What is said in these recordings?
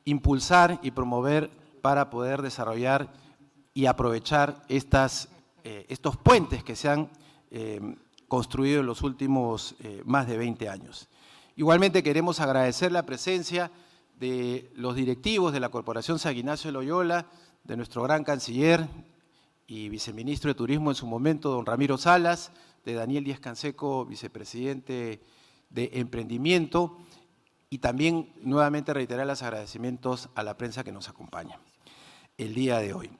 impulsar y promover para poder desarrollar y aprovechar estos puentes que se han construido en los últimos más de 20 años. Igualmente queremos agradecer la presencia de los directivos de la Corporación San Ignacio de Loyola, de nuestro gran canciller y viceministro de Turismo en su momento, don Ramiro Salas, de Daniel Díaz Canseco, vicepresidente de Emprendimiento, y también nuevamente reiterar los agradecimientos a la prensa que nos acompaña el día de hoy.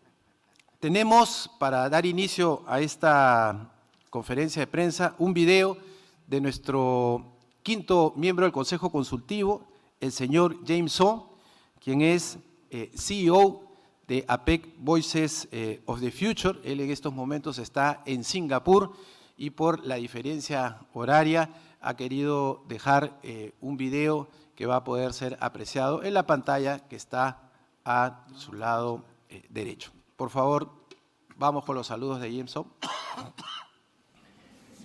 Tenemos, para dar inicio a esta conferencia de prensa, un video de nuestro quinto miembro del Consejo Consultivo, el señor James So, quien es CEO de APEC Voices of the Future. Él en estos momentos está en Singapur y por la diferencia horaria ha querido dejar un video que va a poder ser apreciado en la pantalla que está a su lado derecho. Por favor, vamos con los saludos de James So.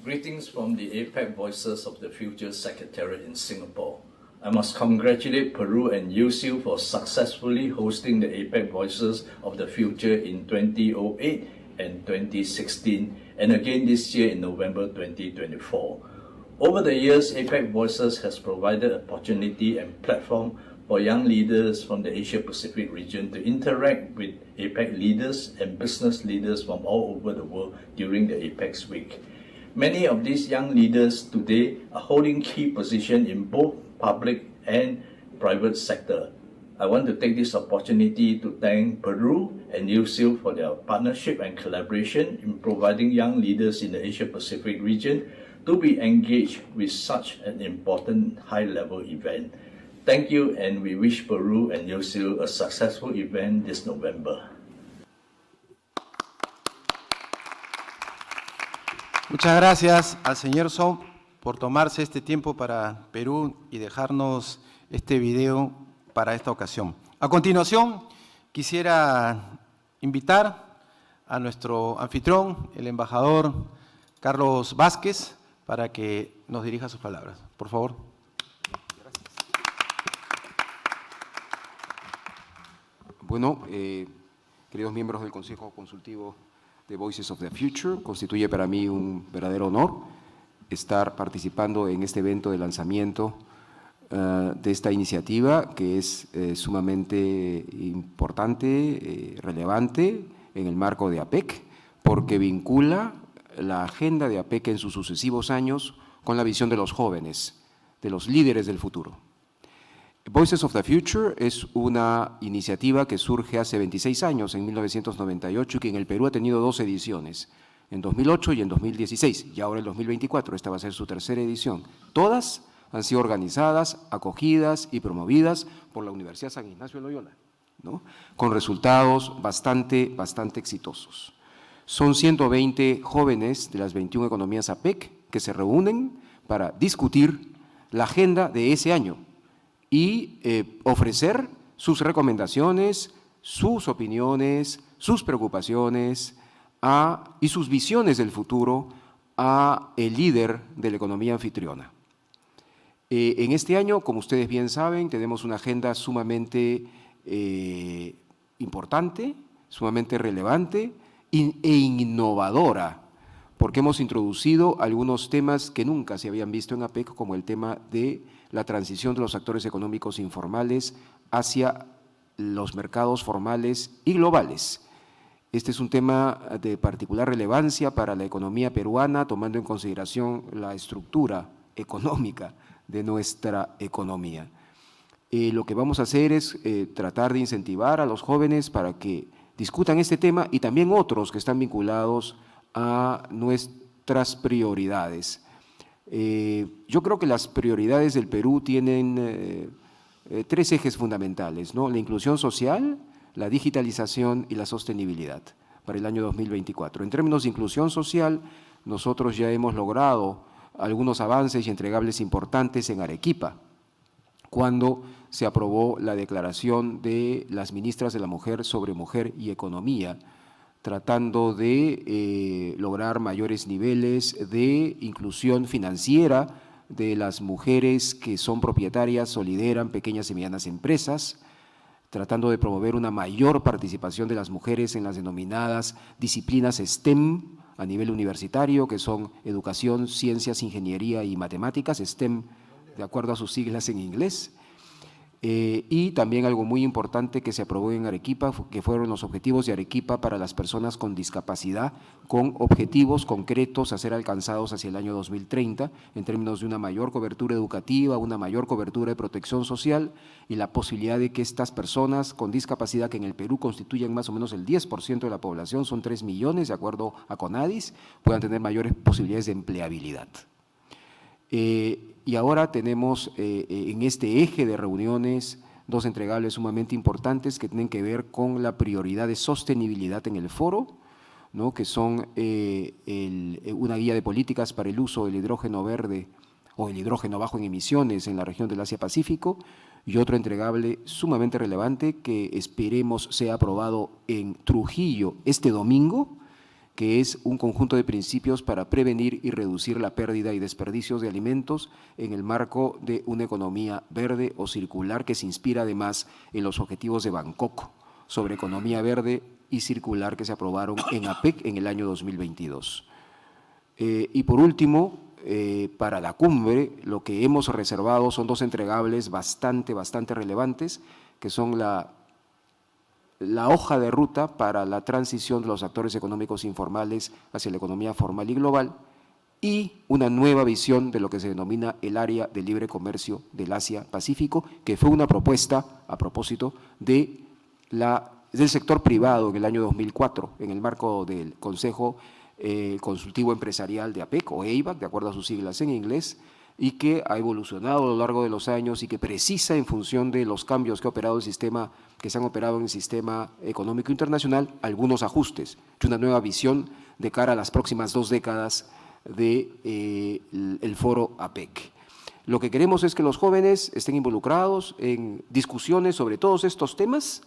Greetings from the APEC Voices of the Future Secretariat in Singapore. I must congratulate Peru and USIL for successfully hosting the APEC Voices of the Future in 2008 and 2016, and again this year in November 2024. Over the years, APEC Voices has provided opportunity and platform for young leaders from the Asia-Pacific region to interact with APEC leaders and business leaders from all over the world during the APEC week. Many of these young leaders today are holding key positions in both public and private sector. I want to take this opportunity to thank Peru and USIL for their partnership and collaboration in providing young leaders in the Asia-Pacific region to be engaged with such an important high-level event. Thank you, and we wish Peru and USIL a successful event this November. Muchas gracias al señor So por tomarse este tiempo para Perú y dejarnos este video para esta ocasión. A continuación, quisiera invitar a nuestro anfitrión, el embajador Carlos Vázquez, para que nos dirija sus palabras. Por favor. Bueno, queridos miembros del Consejo Consultivo de Voices of the Future, constituye para mí un verdadero honor estar participando en este evento de lanzamiento de esta iniciativa que es sumamente importante, relevante en el marco de APEC, porque vincula la agenda de APEC en sus sucesivos años con la visión de los jóvenes, de los líderes del futuro. Voices of the Future es una iniciativa que surge hace 26 años, en 1998, y que en el Perú ha tenido 2 ediciones, en 2008 y en 2016, y ahora en 2024, esta va a ser su tercera edición. Todas han sido organizadas, acogidas y promovidas por la Universidad San Ignacio de Loyola, ¿no? Con resultados bastante exitosos. Son 120 jóvenes de las 21 economías APEC que se reúnen para discutir la agenda de ese año y ofrecer sus recomendaciones, sus opiniones, sus preocupaciones y sus visiones del futuro a el líder de la economía anfitriona. En este año, como ustedes bien saben, tenemos una agenda sumamente importante, sumamente relevante e innovadora, porque hemos introducido algunos temas que nunca se habían visto en APEC, como el tema de la transición de los actores económicos informales hacia los mercados formales y globales. Este es un tema de particular relevancia para la economía peruana, tomando en consideración la estructura económica de nuestra economía. Lo que vamos a hacer es tratar de incentivar a los jóvenes para que discutan este tema y también otros que están vinculados a nuestras prioridades. Yo creo que las prioridades del Perú tienen 3 ejes fundamentales, ¿no? La inclusión social, la digitalización y la sostenibilidad para el año 2024. En términos de inclusión social, nosotros ya hemos logrado algunos avances y entregables importantes en Arequipa, cuando se aprobó la declaración de las ministras de la Mujer sobre Mujer y Economía, tratando de lograr mayores niveles de inclusión financiera de las mujeres que son propietarias o lideran pequeñas y medianas empresas, tratando de promover una mayor participación de las mujeres en las denominadas disciplinas STEM a nivel universitario, que son educación, ciencias, ingeniería y matemáticas, STEM de acuerdo a sus siglas en inglés. Y también algo muy importante que se aprobó en Arequipa, que fueron los objetivos de Arequipa para las personas con discapacidad, con objetivos concretos a ser alcanzados hacia el año 2030, en términos de una mayor cobertura educativa, una mayor cobertura de protección social y la posibilidad de que estas personas con discapacidad, que en el Perú constituyen más o menos el 10% de la población, son 3 millones de acuerdo a CONADIS, puedan tener mayores posibilidades de empleabilidad. Y ahora tenemos en este eje de reuniones dos entregables sumamente importantes que tienen que ver con la prioridad de sostenibilidad en el foro, ¿no? Que son una guía de políticas para el uso del hidrógeno verde o el hidrógeno bajo en emisiones en la región del Asia-Pacífico, y otro entregable sumamente relevante que esperemos sea aprobado en Trujillo este domingo, que es un conjunto de principios para prevenir y reducir la pérdida y desperdicios de alimentos en el marco de una economía verde o circular que se inspira además en los objetivos de Bangkok sobre economía verde y circular que se aprobaron en APEC en el año 2022. Y por último, para la cumbre, lo que hemos reservado son dos entregables bastante relevantes, que son la hoja de ruta para la transición de los actores económicos informales hacia la economía formal y global, y una nueva visión de lo que se denomina el área de libre comercio del Asia-Pacífico, que fue una propuesta a propósito del sector privado en el año 2004, en el marco del Consejo Consultivo Empresarial de APEC, o EIVAC, de acuerdo a sus siglas en inglés, y que ha evolucionado a lo largo de los años y que precisa, en función de los cambios que se han operado en el sistema económico internacional, algunos ajustes, y una nueva visión de cara a las próximas 2 décadas del foro APEC. Lo que queremos es que los jóvenes estén involucrados en discusiones sobre todos estos temas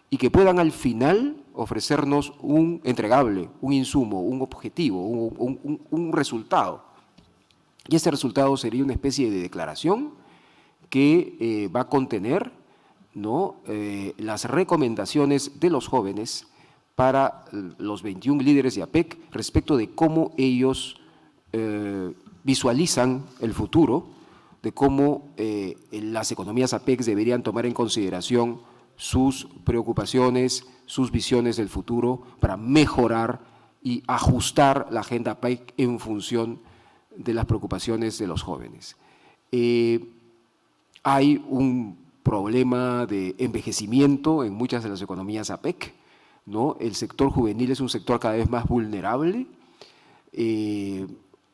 y que puedan al final ofrecernos un entregable, un insumo, un objetivo, un resultado. Y este resultado sería una especie de declaración que va a contener, ¿no?, las recomendaciones de los jóvenes para los 21 líderes de APEC respecto de cómo ellos visualizan el futuro, de cómo las economías APEC deberían tomar en consideración sus preocupaciones, sus visiones del futuro para mejorar y ajustar la agenda APEC en función de las preocupaciones de los jóvenes. Hay un problema de envejecimiento en muchas de las economías APEC, ¿no? El sector juvenil es un sector cada vez más vulnerable.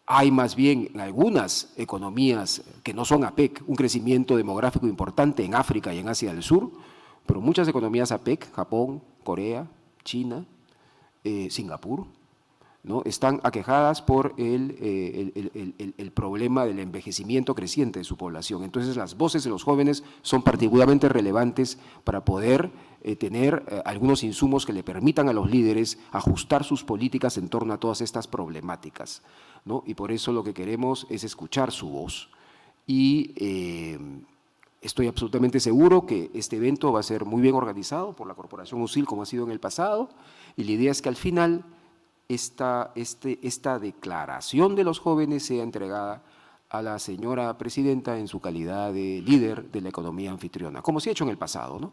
Hay más bien en algunas economías que no son APEC un crecimiento demográfico importante en África y en Asia del Sur, pero muchas economías APEC, Japón, Corea, China, Singapur, ¿no?, están aquejadas por el problema del envejecimiento creciente de su población. Entonces, las voces de los jóvenes son particularmente relevantes para poder tener algunos insumos que le permitan a los líderes ajustar sus políticas en torno a todas estas problemáticas, ¿no? Y por eso lo que queremos es escuchar su voz. Y estoy absolutamente seguro que este evento va a ser muy bien organizado por la Corporación USIL, como ha sido en el pasado, y la idea es que al final esta declaración de los jóvenes sea entregada a la señora presidenta en su calidad de líder de la economía anfitriona, como se ha hecho en el pasado, ¿no?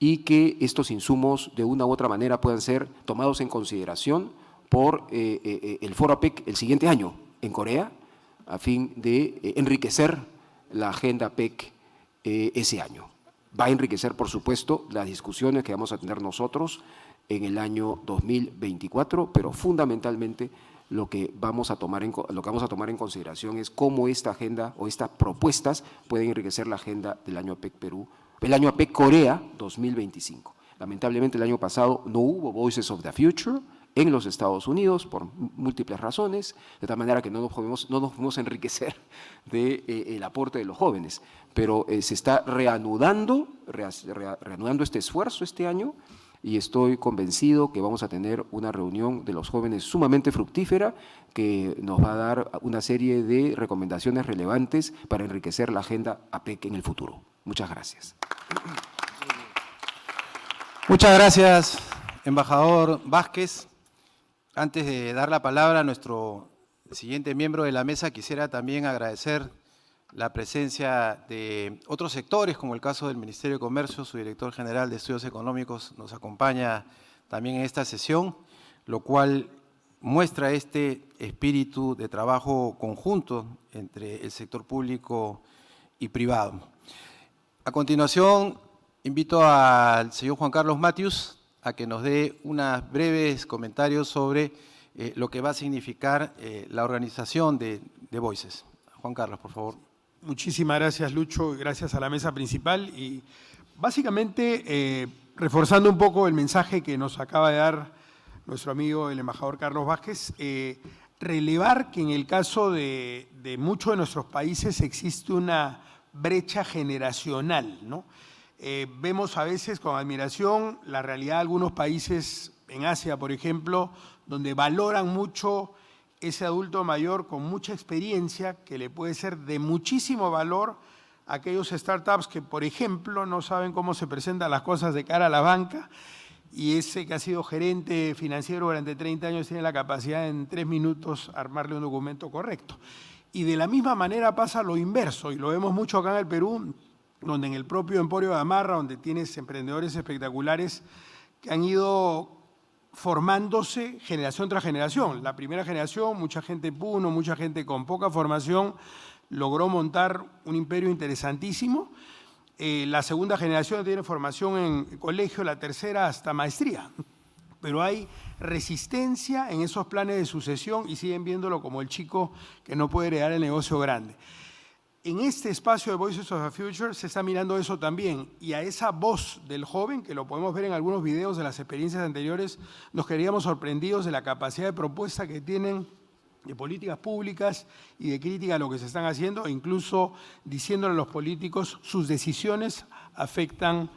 Y que estos insumos de una u otra manera puedan ser tomados en consideración por el Foro APEC el siguiente año en Corea, a fin de enriquecer la agenda APEC ese año. Va a enriquecer, por supuesto, las discusiones que vamos a tener nosotros en el año 2024, pero fundamentalmente lo que vamos a tomar en consideración es cómo esta agenda o estas propuestas pueden enriquecer la agenda del año APEC Perú, el año APEC Corea 2025. Lamentablemente el año pasado no hubo Voices of the Future en los Estados Unidos por múltiples razones, de tal manera que no nos podemos enriquecer del aporte de los jóvenes, pero se está reanudando este esfuerzo este año, y estoy convencido que vamos a tener una reunión de los jóvenes sumamente fructífera que nos va a dar una serie de recomendaciones relevantes para enriquecer la agenda APEC en el futuro. Muchas gracias. Muchas gracias, embajador Vázquez. Antes de dar la palabra a nuestro siguiente miembro de la mesa, quisiera también agradecer la presencia de otros sectores, como el caso del Ministerio de Comercio. Su director general de Estudios Económicos nos acompaña también en esta sesión, lo cual muestra este espíritu de trabajo conjunto entre el sector público y privado. A continuación, invito al señor Juan Carlos Matius a que nos dé unos breves comentarios sobre lo que va a significar la organización de Voices. Juan Carlos, por favor. Muchísimas gracias, Lucho, gracias a la mesa principal. Y básicamente, reforzando un poco el mensaje que nos acaba de dar nuestro amigo el embajador Carlos Vázquez, relevar que en el caso de muchos de nuestros países existe una brecha generacional, ¿no? Vemos a veces con admiración la realidad de algunos países en Asia, por ejemplo, donde valoran mucho ese adulto mayor con mucha experiencia que le puede ser de muchísimo valor a aquellos startups que, por ejemplo, no saben cómo se presentan las cosas de cara a la banca, y ese que ha sido gerente financiero durante 30 años tiene la capacidad en 3 minutos armarle un documento correcto. Y de la misma manera pasa lo inverso, y lo vemos mucho acá en el Perú, donde en el propio Emporio de Gamarra, donde tienes emprendedores espectaculares que han ido formándose generación tras generación. La primera generación, mucha gente puno, mucha gente con poca formación, logró montar un imperio interesantísimo. La segunda generación tiene formación en colegio, la tercera hasta maestría. Pero hay resistencia en esos planes de sucesión y siguen viéndolo como el chico que no puede heredar el negocio grande. En este espacio de Voices of the Future se está mirando eso también, y a esa voz del joven, que lo podemos ver en algunos videos de las experiencias anteriores, nos quedaríamos sorprendidos de la capacidad de propuesta que tienen de políticas públicas y de crítica a lo que se están haciendo, e incluso diciéndole a los políticos sus decisiones afectan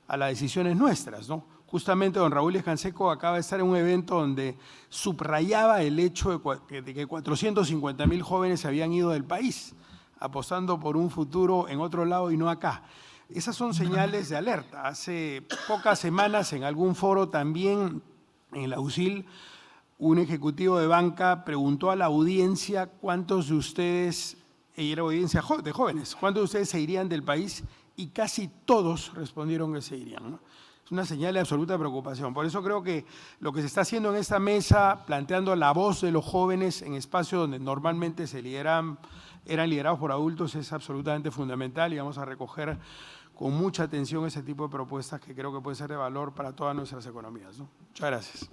a las decisiones nuestras, ¿no? Justamente don Raúl Canseco acaba de estar en un evento donde subrayaba el hecho de que 450.000 jóvenes se habían ido del país, apostando por un futuro en otro lado y no acá. Esas son señales de alerta. Hace pocas semanas en algún foro también en la UCIL, un ejecutivo de banca preguntó a la audiencia cuántos de ustedes, y era audiencia de jóvenes, cuántos de ustedes se irían del país, y casi todos respondieron que se irían, ¿no? Es una señal de absoluta preocupación. Por eso creo que lo que se está haciendo en esta mesa, planteando la voz de los jóvenes en espacios donde normalmente eran liderados por adultos, es absolutamente fundamental, y vamos a recoger con mucha atención ese tipo de propuestas que creo que pueden ser de valor para todas nuestras economías, ¿no? Muchas gracias.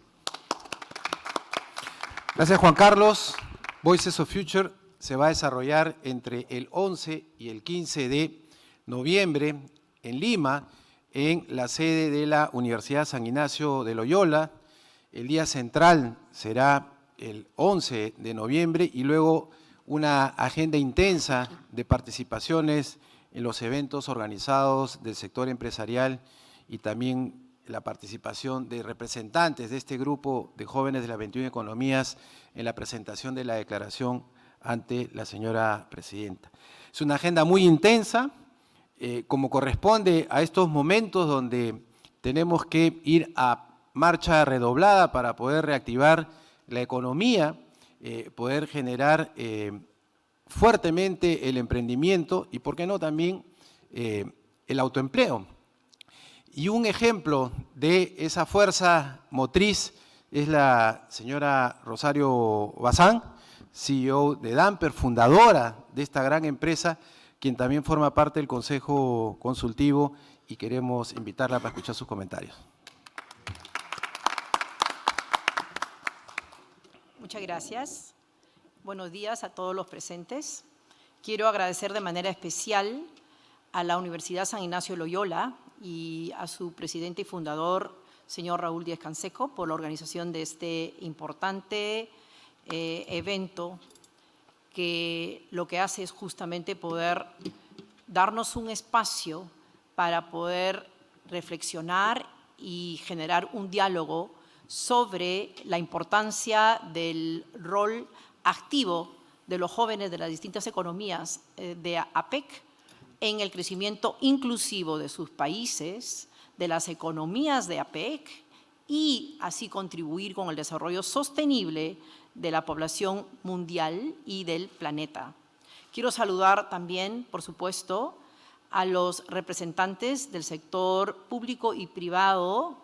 Gracias, Juan Carlos. Voices of Future se va a desarrollar entre el 11 y el 15 de noviembre en Lima, en la sede de la Universidad San Ignacio de Loyola. El día central será el 11 de noviembre y luego una agenda intensa de participaciones en los eventos organizados del sector empresarial y también la participación de representantes de este grupo de jóvenes de las 21 economías en la presentación de la declaración ante la señora presidenta. Es una agenda muy intensa, como corresponde a estos momentos donde tenemos que ir a marcha redoblada para poder reactivar la economía, poder generar fuertemente el emprendimiento y, por qué no, también el autoempleo. Y un ejemplo de esa fuerza motriz es la señora Rosario Bazán, CEO de Damper, fundadora de esta gran empresa, quien también forma parte del Consejo Consultivo, y queremos invitarla para escuchar sus comentarios. Muchas gracias. Buenos días a todos los presentes. Quiero agradecer de manera especial a la Universidad San Ignacio de Loyola y a su presidente y fundador, señor Raúl Díaz Canseco, por la organización de este importante evento, que lo que hace es justamente poder darnos un espacio para poder reflexionar y generar un diálogo sobre la importancia del rol activo de los jóvenes de las distintas economías de APEC en el crecimiento inclusivo de sus países, de las economías de APEC y así contribuir con el desarrollo sostenible de la población mundial y del planeta. Quiero saludar también, por supuesto, a los representantes del sector público y privado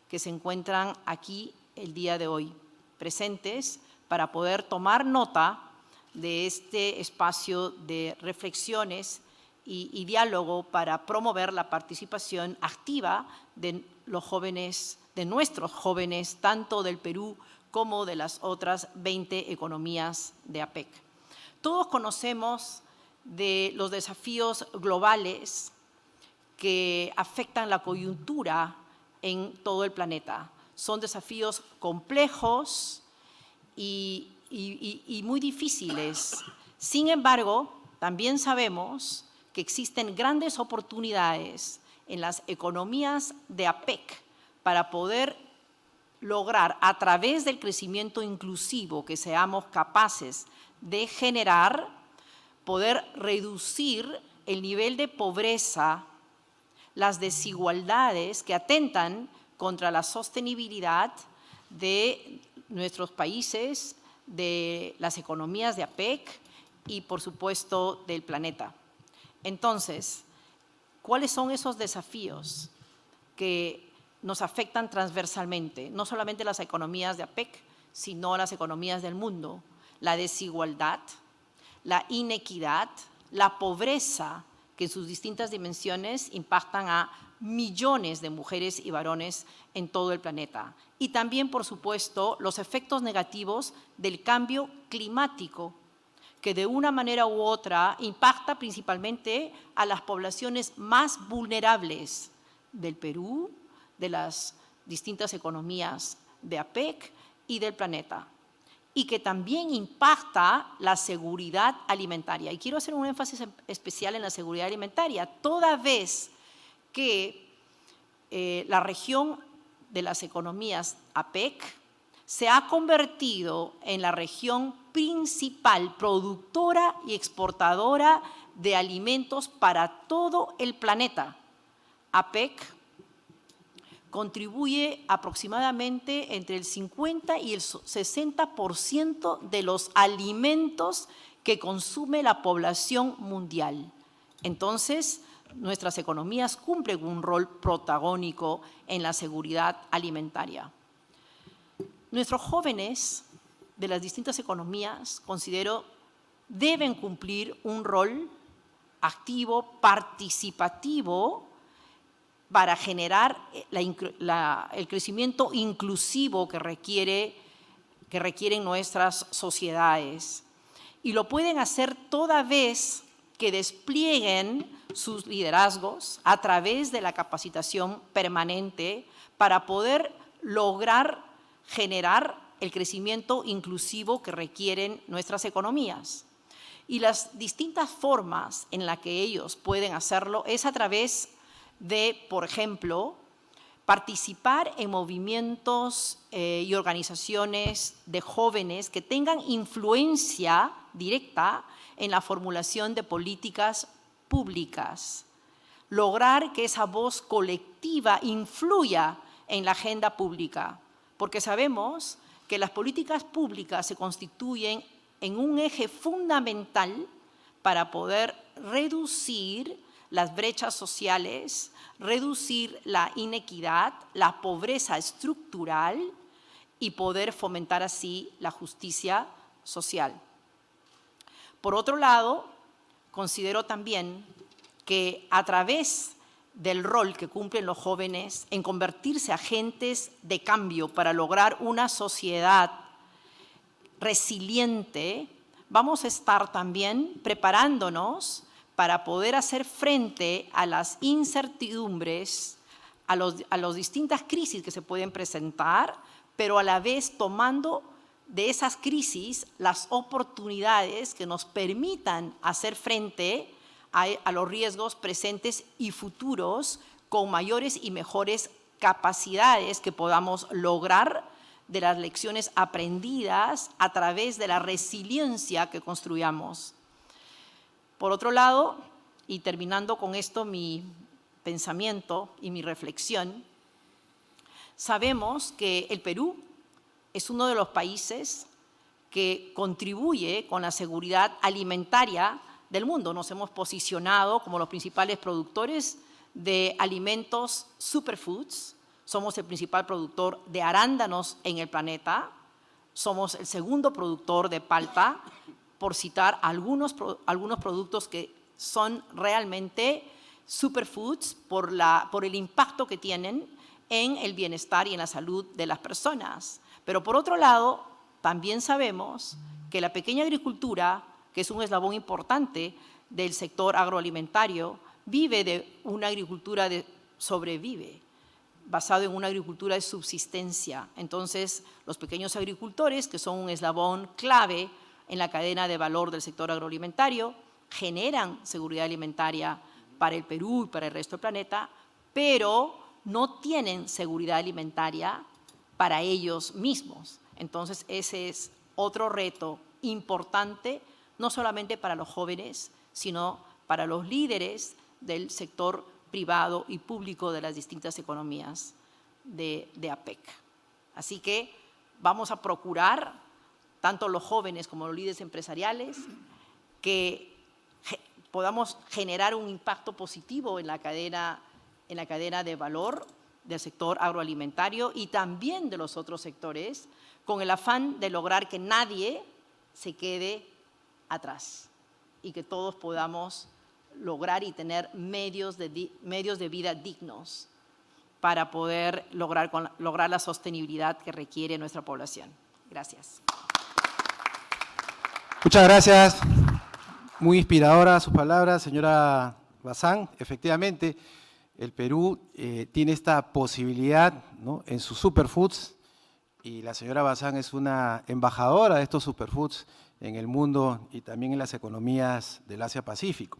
que se encuentran aquí el día de hoy, presentes para poder tomar nota de este espacio de reflexiones y diálogo para promover la participación activa de los jóvenes, de nuestros jóvenes, tanto del Perú como de las otras 20 economías de APEC. Todos conocemos de los desafíos globales que afectan la coyuntura en todo el planeta. Son desafíos complejos y muy difíciles. Sin embargo, también sabemos que existen grandes oportunidades en las economías de APEC para poder lograr, a través del crecimiento inclusivo que seamos capaces de generar, poder reducir el nivel de pobreza, las desigualdades que atentan contra la sostenibilidad de nuestros países, de las economías de APEC y, por supuesto, del planeta. Entonces, ¿cuáles son esos desafíos que nos afectan transversalmente? No solamente las economías de APEC, sino las economías del mundo. La desigualdad, la inequidad, la pobreza, que en sus distintas dimensiones impactan a millones de mujeres y varones en todo el planeta. Y también, por supuesto, los efectos negativos del cambio climático, que de una manera u otra impacta principalmente a las poblaciones más vulnerables del Perú, de las distintas economías de APEC y del planeta, y que también impacta la seguridad alimentaria. Y quiero hacer un énfasis especial en la seguridad alimentaria, toda vez que la región de las economías APEC se ha convertido en la región principal productora y exportadora de alimentos para todo el planeta. APEC contribuye aproximadamente entre el 50 y el 60% de los alimentos que consume la población mundial. Entonces, nuestras economías cumplen un rol protagónico en la seguridad alimentaria. Nuestros jóvenes de las distintas economías, considero, deben cumplir un rol activo, participativo, para generar el crecimiento inclusivo que requieren nuestras sociedades. Y lo pueden hacer toda vez que desplieguen sus liderazgos a través de la capacitación permanente para poder lograr generar el crecimiento inclusivo que requieren nuestras economías. Y las distintas formas en las que ellos pueden hacerlo es a través de, por ejemplo, participar en movimientos y organizaciones de jóvenes que tengan influencia directa en la formulación de políticas públicas, lograr que esa voz colectiva influya en la agenda pública, porque sabemos que las políticas públicas se constituyen en un eje fundamental para poder reducir las brechas sociales, reducir la inequidad, la pobreza estructural y poder fomentar así la justicia social. Por otro lado, considero también que a través del rol que cumplen los jóvenes en convertirse en agentes de cambio para lograr una sociedad resiliente, vamos a estar también preparándonos para poder hacer frente a las incertidumbres, a las distintas crisis que se pueden presentar, pero a la vez tomando de esas crisis las oportunidades que nos permitan hacer frente a los riesgos presentes y futuros con mayores y mejores capacidades que podamos lograr de las lecciones aprendidas a través de la resiliencia que construyamos. Por otro lado, y terminando con esto mi pensamiento y mi reflexión, sabemos que el Perú es uno de los países que contribuye con la seguridad alimentaria del mundo. Nos hemos posicionado como los principales productores de alimentos superfoods. Somos el principal productor de arándanos en el planeta. Somos el segundo productor de palta, por citar algunos productos que son realmente superfoods por el impacto que tienen en el bienestar y en la salud de las personas. Pero por otro lado, también sabemos que la pequeña agricultura, que es un eslabón importante del sector agroalimentario, vive de una agricultura sobrevive, basado en una agricultura de subsistencia. Entonces, los pequeños agricultores, que son un eslabón clave en la cadena de valor del sector agroalimentario, generan seguridad alimentaria para el Perú y para el resto del planeta, pero no tienen seguridad alimentaria para ellos mismos. Entonces, ese es otro reto importante, no solamente para los jóvenes, sino para los líderes del sector privado y público de las distintas economías de APEC. Así que vamos a procurar, tanto los jóvenes como los líderes empresariales, que podamos generar un impacto positivo en la cadena de valor del sector agroalimentario y también de los otros sectores, con el afán de lograr que nadie se quede atrás y que todos podamos lograr y tener medios de vida dignos para poder lograr la sostenibilidad que requiere nuestra población. Gracias. Muchas gracias. Muy inspiradora sus palabras, señora Bazán. Efectivamente, el Perú tiene esta posibilidad, ¿no?, en sus superfoods, y la señora Bazán es una embajadora de estos superfoods en el mundo y también en las economías del Asia-Pacífico.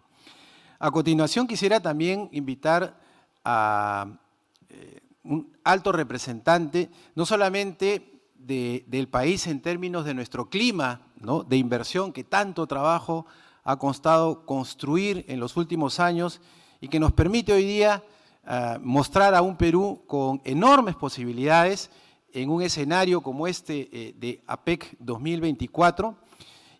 A continuación quisiera también invitar a un alto representante, no solamente del país en términos de nuestro clima, ¿no?, de inversión que tanto trabajo ha costado construir en los últimos años y que nos permite hoy día mostrar a un Perú con enormes posibilidades en un escenario como este de APEC 2024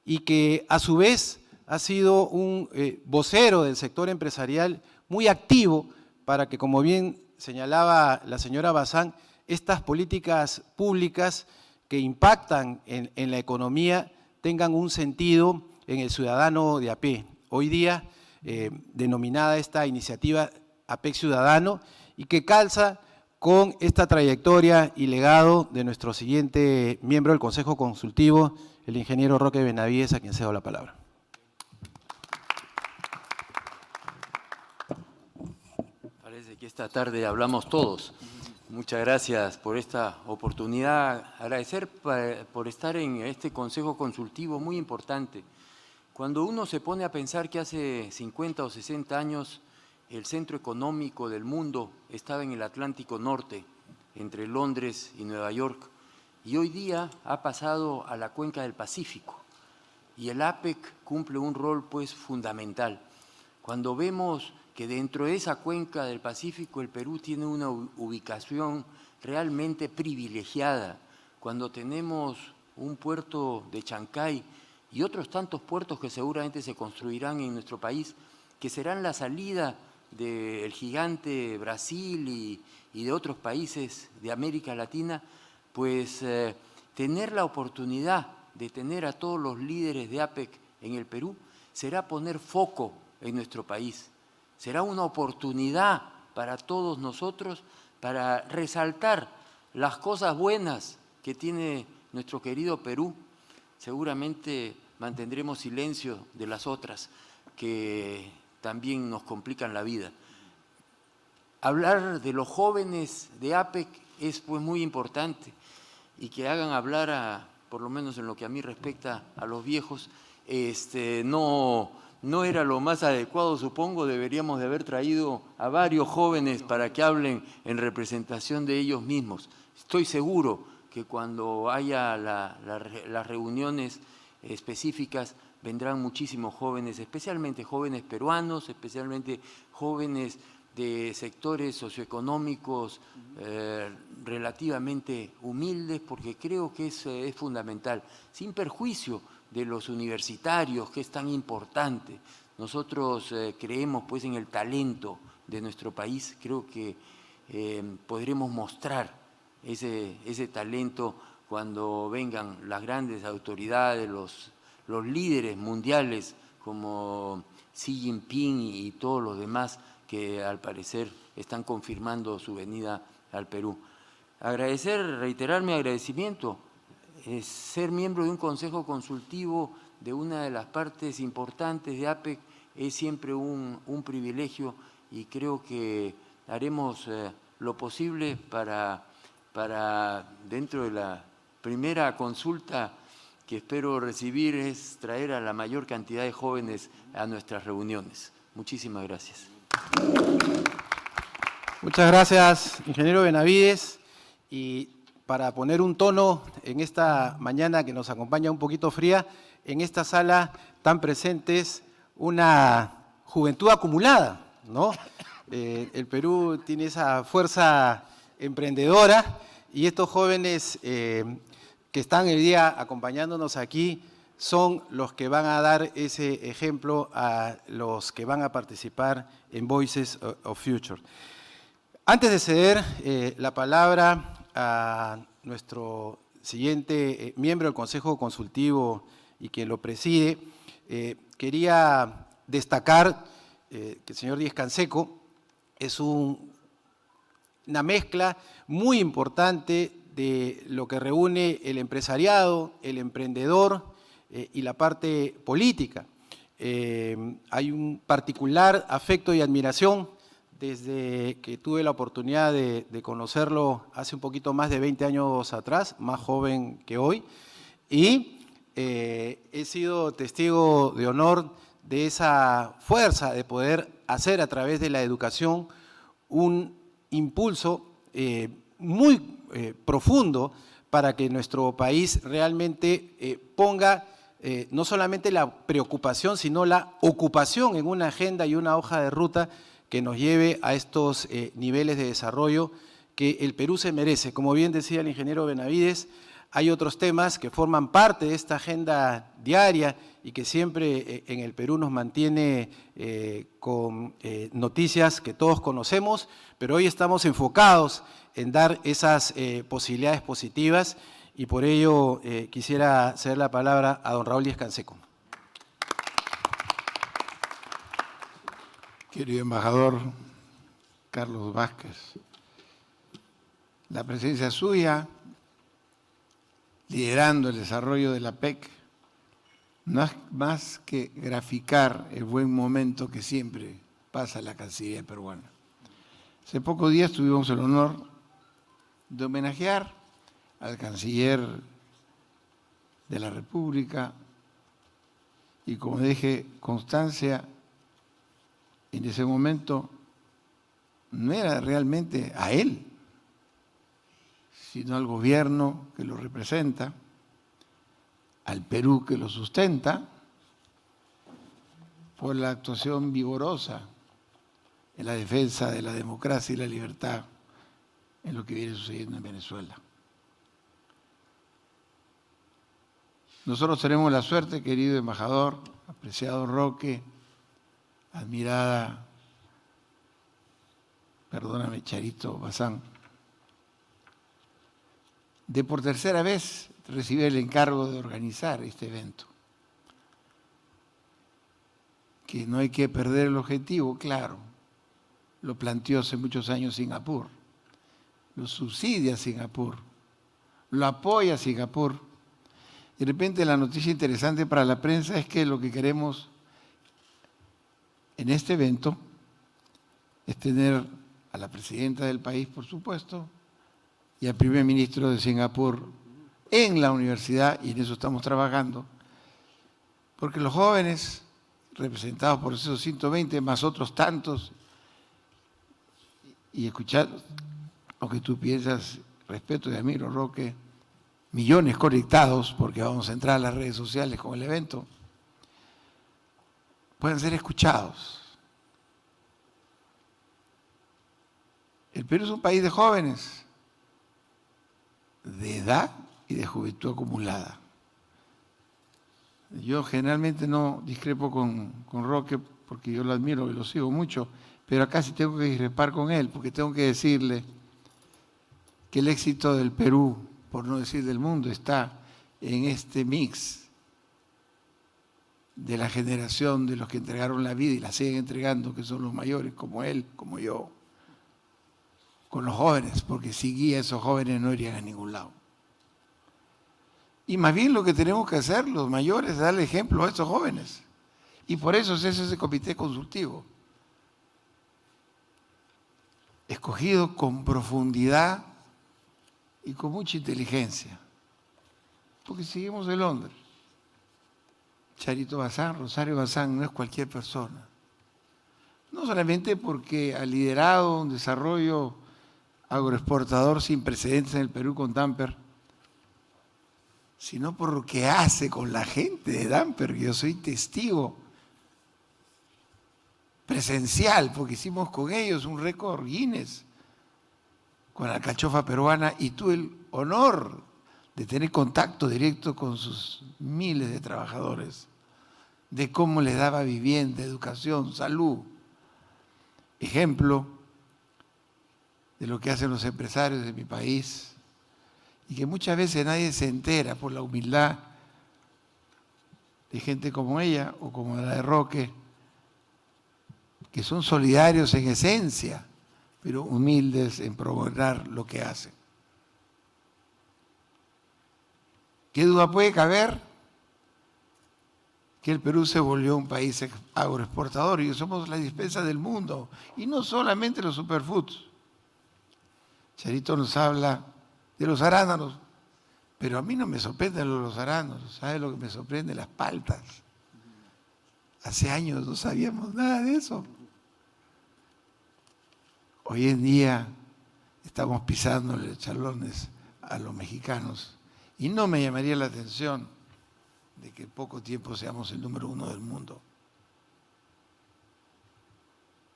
y que a su vez ha sido un vocero del sector empresarial muy activo para que, como bien señalaba la señora Bazán, estas políticas públicas que impactan en la economía tengan un sentido en el ciudadano de a pie. Hoy día, denominada esta iniciativa APEC Ciudadano, y que calza con esta trayectoria y legado de nuestro siguiente miembro del Consejo Consultivo, el ingeniero Roque Benavides, a quien cedo la palabra. Parece que esta tarde hablamos todos. Muchas gracias por esta oportunidad. Agradecer por estar en este Consejo Consultivo muy importante. Cuando uno se pone a pensar que hace 50 o 60 años el centro económico del mundo estaba en el Atlántico Norte, entre Londres y Nueva York, y hoy día ha pasado a la cuenca del Pacífico. Y el APEC cumple un rol pues fundamental. Cuando vemos que dentro de esa cuenca del Pacífico el Perú tiene una ubicación realmente privilegiada, cuando tenemos un puerto de Chancay y otros tantos puertos que seguramente se construirán en nuestro país, que serán la salida del gigante Brasil y de otros países de América Latina, pues tener la oportunidad de tener a todos los líderes de APEC en el Perú será poner foco en nuestro país. Será una oportunidad para todos nosotros para resaltar las cosas buenas que tiene nuestro querido Perú. Seguramente mantendremos silencio de las otras que también nos complican la vida. Hablar de los jóvenes de APEC es pues muy importante, y que hagan hablar, por lo menos en lo que a mí respecta, a los viejos, no era lo más adecuado, supongo. Deberíamos de haber traído a varios jóvenes para que hablen en representación de ellos mismos. Estoy seguro que cuando haya las reuniones específicas vendrán muchísimos jóvenes, especialmente jóvenes peruanos, especialmente jóvenes de sectores socioeconómicos relativamente humildes, porque creo que es fundamental, sin perjuicio de los universitarios, que es tan importante. Nosotros creemos pues en el talento de nuestro país, creo que podremos mostrar ese talento cuando vengan las grandes autoridades, los líderes mundiales como Xi Jinping y todos los demás que al parecer están confirmando su venida al Perú. Reiterar mi agradecimiento, ser miembro de un consejo consultivo de una de las partes importantes de APEC es siempre un privilegio y creo que haremos lo posible para dentro de la primera consulta que espero recibir es traer a la mayor cantidad de jóvenes a nuestras reuniones. Muchísimas gracias. Muchas gracias, ingeniero Benavides. Y para poner un tono en esta mañana que nos acompaña un poquito fría, en esta sala están presentes una juventud acumulada, ¿no? El Perú tiene esa fuerza emprendedora y estos jóvenes que están el día acompañándonos aquí son los que van a dar ese ejemplo a los que van a participar en Voices of Future. Antes de ceder la palabra a nuestro siguiente miembro del Consejo Consultivo y quien lo preside, quería destacar que el señor Díez-Canseco es una mezcla muy importante de lo que reúne el empresariado, el emprendedor y la parte política. Hay un particular afecto y admiración desde que tuve la oportunidad de conocerlo hace un poquito más de 20 años atrás, más joven que hoy, y he sido testigo de honor de esa fuerza de poder hacer a través de la educación un impulso muy profundo para que nuestro país realmente ponga no solamente la preocupación, sino la ocupación en una agenda y una hoja de ruta que nos lleve a estos niveles de desarrollo que el Perú se merece. Como bien decía el ingeniero Benavides, hay otros temas que forman parte de esta agenda diaria y que siempre en el Perú nos mantiene con noticias que todos conocemos, pero hoy estamos enfocados en dar esas posibilidades positivas y por ello quisiera ceder la palabra a don Raúl Díez-Canseco. Querido embajador Carlos Vázquez, la presencia suya liderando el desarrollo de la PEC no es más que graficar el buen momento que siempre pasa la Cancillería peruana. Hace pocos días tuvimos el honor de homenajear al canciller de la República y, como dije, constancia en ese momento no era realmente a él, sino al gobierno que lo representa, al Perú que lo sustenta, por la actuación vigorosa en la defensa de la democracia y la libertad en lo que viene sucediendo en Venezuela. Nosotros tenemos la suerte, querido embajador, apreciado Roque, admirada, perdóname, Charito Bazán, de por tercera vez recibir el encargo de organizar este evento. Que no hay que perder el objetivo, claro, lo planteó hace muchos años Singapur, lo subsidia Singapur, lo apoya Singapur. De repente la noticia interesante para la prensa es que lo que queremos en este evento es tener a la presidenta del país, por supuesto, y al primer ministro de Singapur en la universidad, y en eso estamos trabajando, porque los jóvenes, representados por esos 120 más otros tantos, y escuchar lo que tú piensas, respeto y admiro, Roque, millones conectados, porque vamos a entrar a las redes sociales con el evento, puedan ser escuchados. El Perú es un país de jóvenes, de edad y de juventud acumulada. Yo generalmente no discrepo con Roque porque yo lo admiro y lo sigo mucho, pero acá sí tengo que discrepar con él porque tengo que decirle que el éxito del Perú, por no decir del mundo, está en este mix de la generación de los que entregaron la vida y la siguen entregando, que son los mayores, como él, como yo, con los jóvenes, porque si guía a esos jóvenes no irían a ningún lado. Y más bien lo que tenemos que hacer los mayores es darle ejemplo a estos jóvenes. Y por eso es ese comité consultivo, escogido con profundidad y con mucha inteligencia. Porque seguimos en Londres. Charito Bazán, Rosario Bazán no es cualquier persona. No solamente porque ha liderado un desarrollo agroexportador sin precedentes en el Perú con Damper, sino por lo que hace con la gente de Damper, que yo soy testigo presencial, porque hicimos con ellos un récord Guinness con la alcachofa peruana y tuve el honor de tener contacto directo con sus miles de trabajadores, de cómo les daba vivienda, educación, salud. Ejemplo de lo que hacen los empresarios de mi país y que muchas veces nadie se entera por la humildad de gente como ella o como la de Roque, que son solidarios en esencia, pero humildes en promover lo que hacen. ¿Qué duda puede caber? Que el Perú se volvió un país agroexportador y que somos la dispensa del mundo, y no solamente los superfoods. Charito nos habla de los arándanos, pero a mí no me sorprenden los arándanos, ¿sabe lo que me sorprende? Las paltas. Hace años no sabíamos nada de eso. Hoy en día estamos pisándole chalones a los mexicanos y no me llamaría la atención de que en poco tiempo seamos el número 1 del mundo.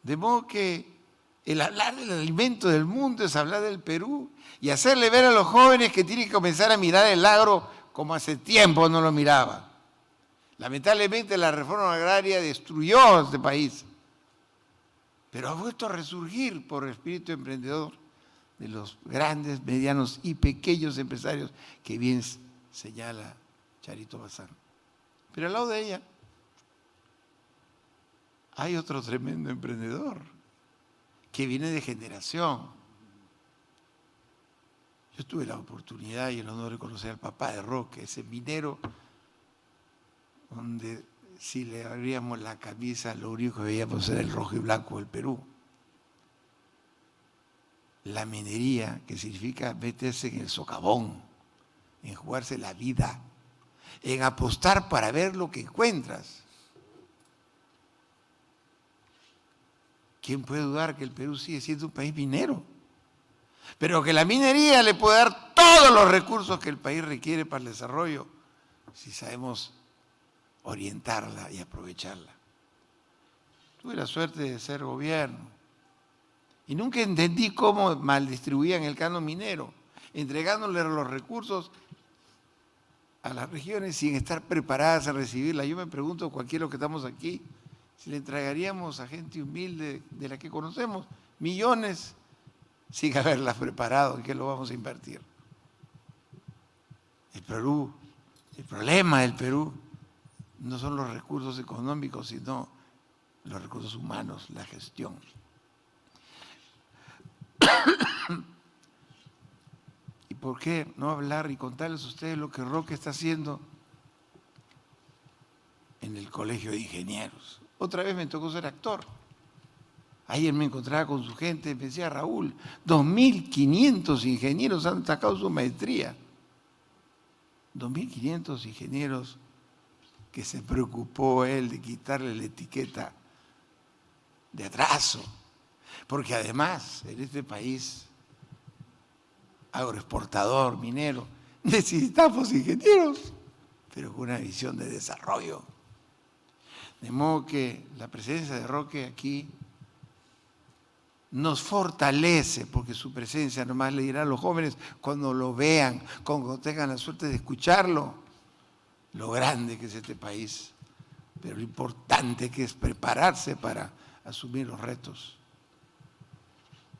De modo que el hablar del alimento del mundo es hablar del Perú y hacerle ver a los jóvenes que tienen que comenzar a mirar el agro como hace tiempo no lo miraba. Lamentablemente la reforma agraria destruyó este país, pero ha vuelto a resurgir por el espíritu emprendedor de los grandes, medianos y pequeños empresarios que bien señala Charito Bazán. Pero al lado de ella hay otro tremendo emprendedor que viene de generación. Yo tuve la oportunidad y el honor de conocer al papá de Roque, ese minero donde si le abríamos la camisa lo único que veíamos era el rojo y blanco del Perú. La minería, que significa meterse en el socavón, en jugarse la vida, en apostar para ver lo que encuentras. ¿Quién puede dudar que el Perú sigue siendo un país minero? Pero que la minería le puede dar todos los recursos que el país requiere para el desarrollo, si sabemos orientarla y aprovecharla. Tuve la suerte de ser gobierno y nunca entendí cómo maldistribuían el canon minero, entregándole los recursos a las regiones sin estar preparadas a recibirla. Yo me pregunto, cualquiera de los que estamos aquí, si le entregaríamos a gente humilde de la que conocemos millones sin haberlas preparado, ¿en qué lo vamos a invertir? El problema del Perú no son los recursos económicos, sino los recursos humanos, la gestión. ¿Y por qué no hablar y contarles a ustedes lo que Roque está haciendo en el Colegio de Ingenieros? Otra vez me tocó ser actor. Ayer me encontraba con su gente, me decía Raúl, 2.500 ingenieros han sacado su maestría. 2.500 ingenieros que se preocupó él de quitarle la etiqueta de atraso. Porque además, en este país agroexportador, minero, necesitamos ingenieros, pero con una visión de desarrollo. De modo que la presencia de Roque aquí nos fortalece, porque su presencia nomás le dirá a los jóvenes cuando lo vean, cuando tengan la suerte de escucharlo, lo grande que es este país, pero lo importante que es prepararse para asumir los retos.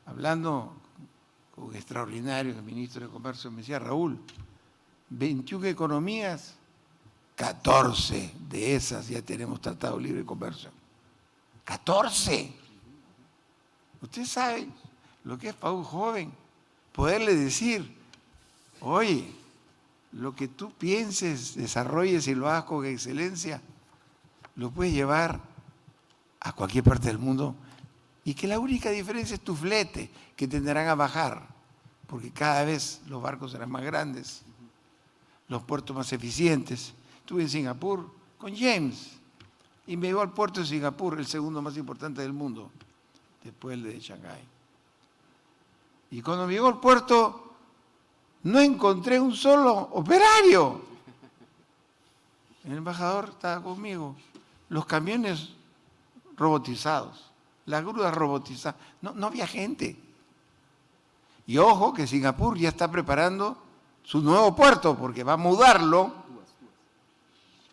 Hablando con extraordinario, el ministro de Comercio me decía, Raúl, 21 economías, 14 de esas ya tenemos tratado de libre comercio. 14. Usted sabe lo que es para un joven poderle decir, oye, lo que tú pienses, desarrolles y lo hagas con excelencia, lo puedes llevar a cualquier parte del mundo y que la única diferencia es tu flete, que tenderán a bajar, porque cada vez los barcos serán más grandes, los puertos más eficientes. Estuve en Singapur con James y me llevó al puerto de Singapur, el segundo más importante del mundo, después el de Shanghái. Y cuando me llegó al puerto, no encontré un solo operario. El embajador estaba conmigo. Los camiones robotizados, las grúas robotizadas. No había gente. Y ojo que Singapur ya está preparando su nuevo puerto, porque va a mudarlo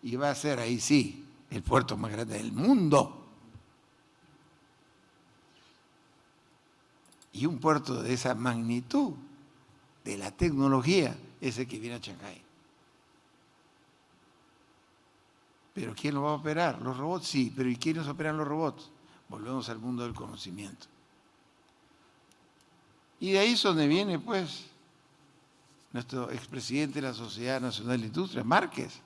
y va a ser ahí sí, el puerto más grande del mundo. Y un puerto de esa magnitud, de la tecnología, es el que viene a Shanghái. ¿Pero quién lo va a operar? ¿Los robots? Sí, pero ¿y quiénes operan los robots? Volvemos al mundo del conocimiento. Y de ahí es donde viene, pues, nuestro expresidente de la Sociedad Nacional de Industria, Márquez.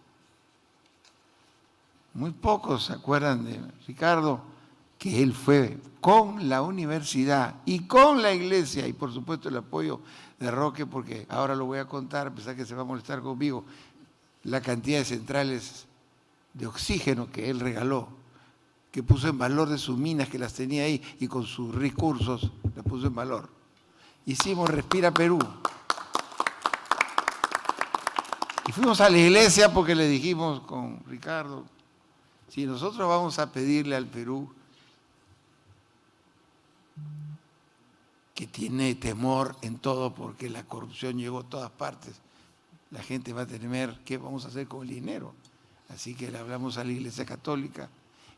Muy pocos se acuerdan de Ricardo, que él fue con la universidad y con la iglesia, y por supuesto el apoyo de Roque, porque ahora lo voy a contar, a pesar que se va a molestar conmigo, la cantidad de centrales de oxígeno que él regaló, que puso en valor de sus minas que las tenía ahí y con sus recursos las puso en valor. Hicimos Respira Perú. Y fuimos a la iglesia porque le dijimos con Ricardo, si nosotros vamos a pedirle al Perú, que tiene temor en todo porque la corrupción llegó a todas partes, la gente va a temer qué vamos a hacer con el dinero. Así que le hablamos a la Iglesia Católica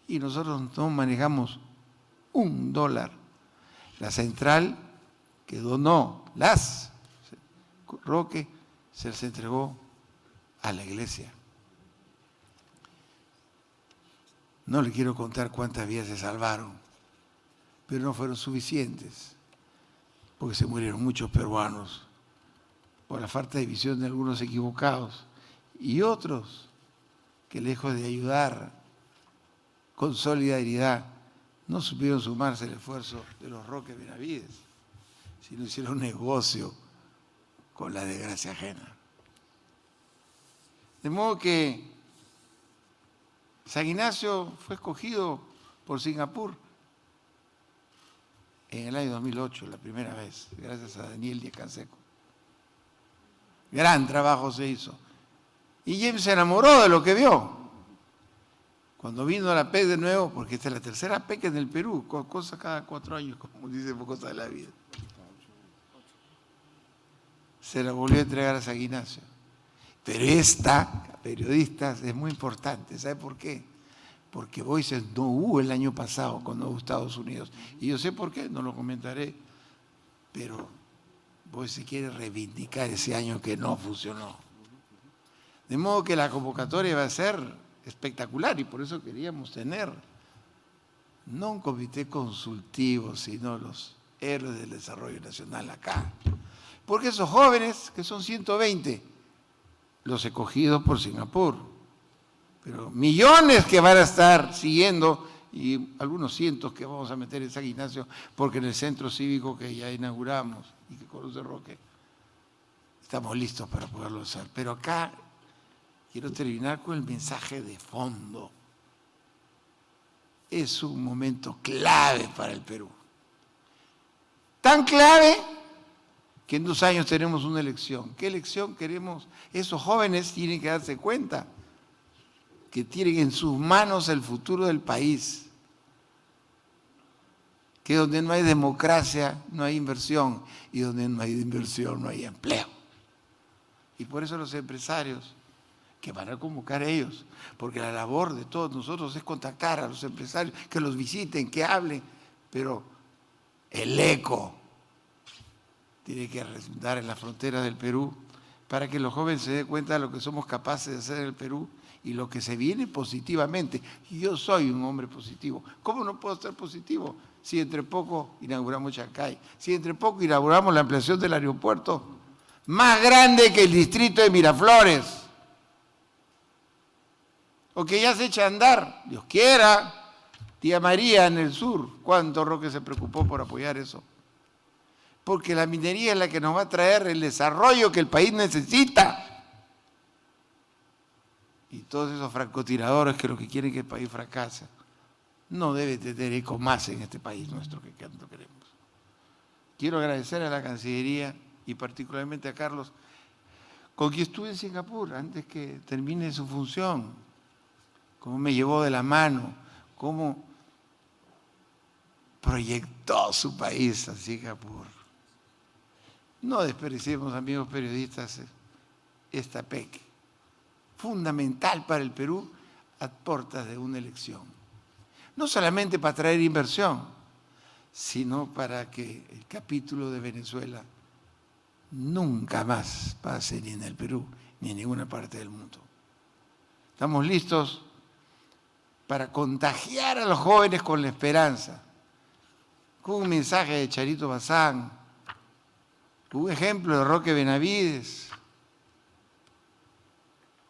y nosotros no manejamos $1. La central que donó Roque se las entregó a la iglesia. No le quiero contar cuántas vidas se salvaron, pero no fueron suficientes, porque se murieron muchos peruanos por la falta de visión de algunos equivocados y otros que lejos de ayudar con solidaridad no supieron sumarse al esfuerzo de los Roque Benavides, sino hicieron negocio con la desgracia ajena. De modo que San Ignacio fue escogido por Singapur en el año 2008, la primera vez, gracias a Daniel Díaz Canseco. Gran trabajo se hizo. Y James se enamoró de lo que vio. Cuando vino a la PEC de nuevo, porque esta es la tercera PEC en el Perú, cosa cada 4 años, como dice Cosa de la Vida. Se la volvió a entregar a San Ignacio. Pero esta, periodistas, es muy importante. ¿Sabe por qué? Porque Voices no hubo el año pasado cuando hubo Estados Unidos. Y yo sé por qué, no lo comentaré, pero Voices quiere reivindicar ese año que no funcionó. De modo que la convocatoria va a ser espectacular y por eso queríamos tener no un comité consultivo, sino los héroes del desarrollo nacional acá. Porque esos jóvenes, que son 120, los escogidos por Singapur, pero millones que van a estar siguiendo y algunos cientos que vamos a meter en San Ignacio, porque en el centro cívico que ya inauguramos y que conoce Roque, estamos listos para poderlo hacer. Pero acá quiero terminar con el mensaje de fondo. Es un momento clave para el Perú. Tan clave que en 2 años tenemos una elección. ¿Qué elección queremos? Esos jóvenes tienen que darse cuenta que tienen en sus manos el futuro del país. que donde no hay democracia no hay inversión, y donde no hay inversión no hay empleo. Y por eso los empresarios, que van a convocar a ellos, porque la labor de todos nosotros es contactar a los empresarios, que los visiten, que hablen, pero el eco tiene que resonar en la frontera del Perú para que los jóvenes se den cuenta de lo que somos capaces de hacer en el Perú y lo que se viene positivamente. Y yo soy un hombre positivo. ¿Cómo no puedo ser positivo si entre poco inauguramos Chancay? Si entre poco inauguramos la ampliación del aeropuerto más grande que el distrito de Miraflores, o que ya se echa a andar, Dios quiera, tía María en el sur. ¿Cuánto Roque se preocupó por apoyar eso? Porque la minería es la que nos va a traer el desarrollo que el país necesita. Y todos esos francotiradores que lo que quieren que el país fracase, no debe tener eco más en este país nuestro que tanto queremos. Quiero agradecer a la Cancillería y particularmente a Carlos, con quien estuve en Singapur antes que termine su función, cómo me llevó de la mano, cómo proyectó su país a Singapur. No desperdiciemos, amigos periodistas, esta PEC, fundamental para el Perú a puertas de una elección. No solamente para traer inversión, sino para que el capítulo de Venezuela nunca más pase ni en el Perú ni en ninguna parte del mundo. Estamos listos para contagiar a los jóvenes con la esperanza, con un mensaje de Charito Bazán, con un ejemplo de Roque Benavides,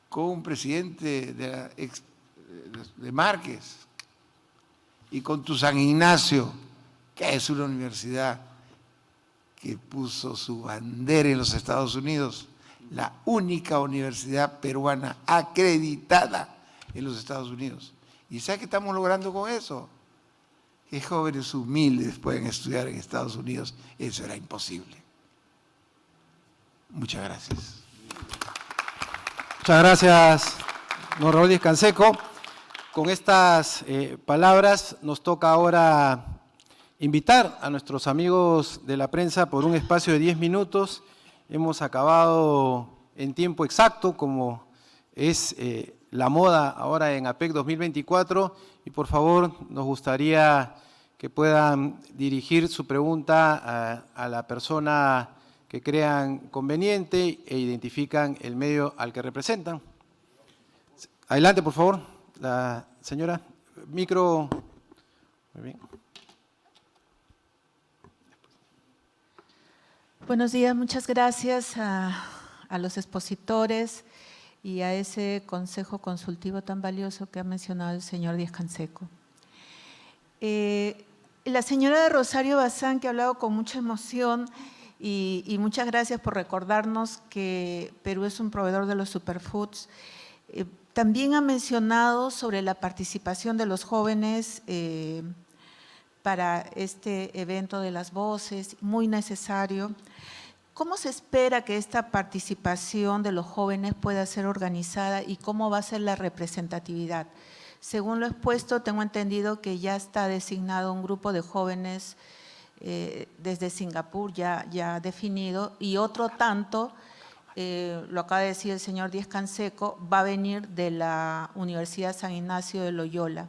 con un presidente de Márquez y con tu San Ignacio, que es una universidad que puso su bandera en los Estados Unidos, la única universidad peruana acreditada en los Estados Unidos. ¿Y sabe qué estamos logrando con eso? Que jóvenes humildes pueden estudiar en Estados Unidos. Eso era imposible. Muchas gracias. Muchas gracias, don Raúl Díaz Canseco. Con estas palabras nos toca ahora invitar a nuestros amigos de la prensa por un espacio de 10 minutos. Hemos acabado en tiempo exacto, como es la moda ahora en APEC 2024, y por favor nos gustaría que puedan dirigir su pregunta a la persona que crean conveniente e identifican el medio al que representan. Adelante, por favor, la señora. Micro. Muy bien. Buenos días, muchas gracias a los expositores y a ese consejo consultivo tan valioso que ha mencionado el señor Díaz Canseco. La señora Rosario Bazán, que ha hablado con mucha emoción, y muchas gracias por recordarnos que Perú es un proveedor de los superfoods. También ha mencionado sobre la participación de los jóvenes para este evento de las voces, muy necesario. ¿Cómo se espera que esta participación de los jóvenes pueda ser organizada y cómo va a ser la representatividad? Según lo expuesto, tengo entendido que ya está designado un grupo de jóvenes desde Singapur ya definido, y otro tanto, lo acaba de decir el señor Díaz Canseco, va a venir de la Universidad San Ignacio de Loyola.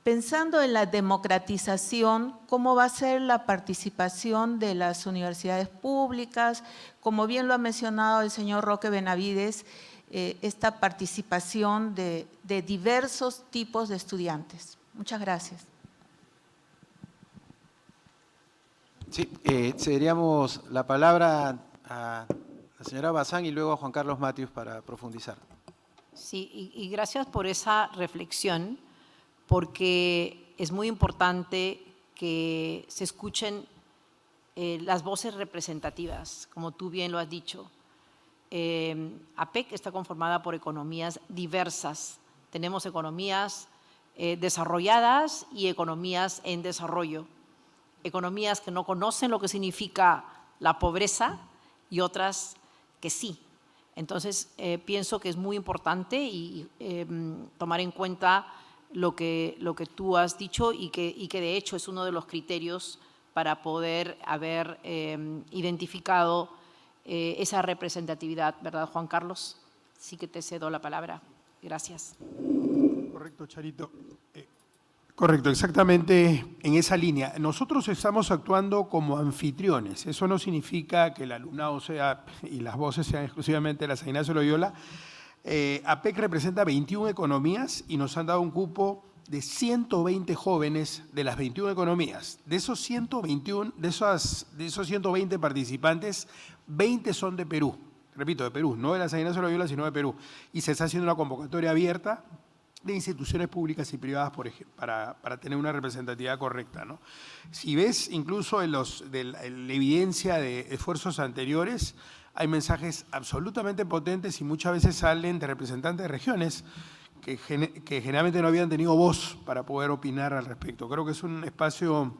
Pensando en la democratización, ¿cómo va a ser la participación de las universidades públicas? Como bien lo ha mencionado el señor Roque Benavides, esta participación de diversos tipos de estudiantes. Muchas gracias. Sí, cederíamos la palabra a la señora Bazán y luego a Juan Carlos Matius para profundizar. Sí, y gracias por esa reflexión, porque es muy importante que se escuchen las voces representativas, como tú bien lo has dicho. APEC está conformada por economías diversas. Tenemos economías desarrolladas y economías en desarrollo. Economías que no conocen lo que significa la pobreza y otras que sí. Entonces, pienso que es muy importante tomar en cuenta lo que tú has dicho y que de hecho es uno de los criterios para poder haber identificado esa representatividad, ¿verdad, Juan Carlos? Sí que te cedo la palabra. Gracias. Correcto, Charito. Correcto, exactamente en esa línea. Nosotros estamos actuando como anfitriones. Eso no significa que el alumnado sea y las voces sean exclusivamente de la San Ignacio de Loyola. APEC representa 21 economías y nos han dado un cupo de 120 jóvenes de las 21 economías. De esos 121, de esos 120 participantes, 20 son de Perú. Repito, de Perú, no de la San Ignacio de Loyola, sino de Perú. Y se está haciendo una convocatoria abierta de instituciones públicas y privadas, por ejemplo, para tener una representatividad correcta, ¿no? Si ves incluso en la evidencia de esfuerzos anteriores, hay mensajes absolutamente potentes y muchas veces salen de representantes de regiones que generalmente no habían tenido voz para poder opinar al respecto. Creo que es un espacio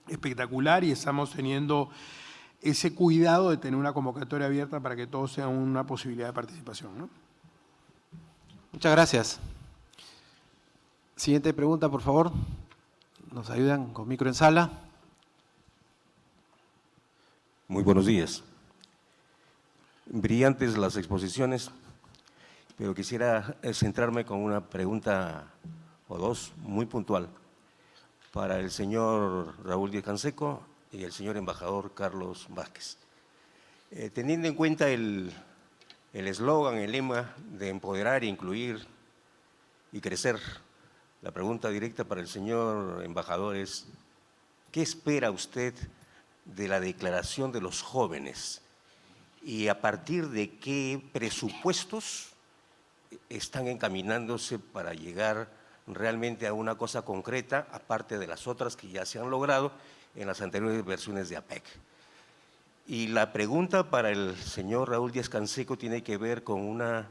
espectacular y estamos teniendo ese cuidado de tener una convocatoria abierta para que todos tengan una posibilidad de participación, ¿no? Muchas gracias. Siguiente pregunta, por favor. ¿Nos ayudan con micro en sala? Muy buenos días. Brillantes las exposiciones, pero quisiera centrarme con una pregunta o dos muy puntual para el señor Raúl Díaz-Canseco y el señor embajador Carlos Vázquez. Teniendo en cuenta el eslogan, el lema de empoderar, incluir y crecer, la pregunta directa para el señor embajador es, ¿qué espera usted de la declaración de los jóvenes? ¿Y a partir de qué presupuestos están encaminándose para llegar realmente a una cosa concreta, aparte de las otras que ya se han logrado en las anteriores versiones de APEC? Y la pregunta para el señor Raúl Díaz-Canseco tiene que ver con una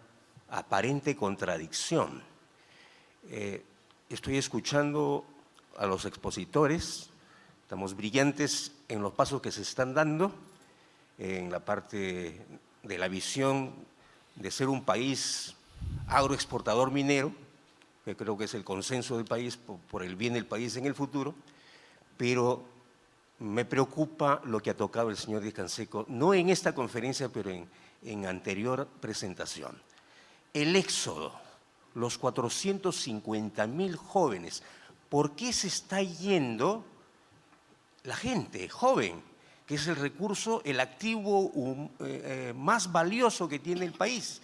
aparente contradicción. Estoy escuchando a los expositores, estamos brillantes en los pasos que se están dando, en la parte de la visión de ser un país agroexportador minero, que creo que es el consenso del país por el bien del país en el futuro, pero me preocupa lo que ha tocado el señor Díaz-Canseco, no en esta conferencia, pero en anterior presentación. El éxodo, los 450.000 jóvenes, ¿por qué se está yendo la gente joven, que es el recurso, el activo más valioso que tiene el país?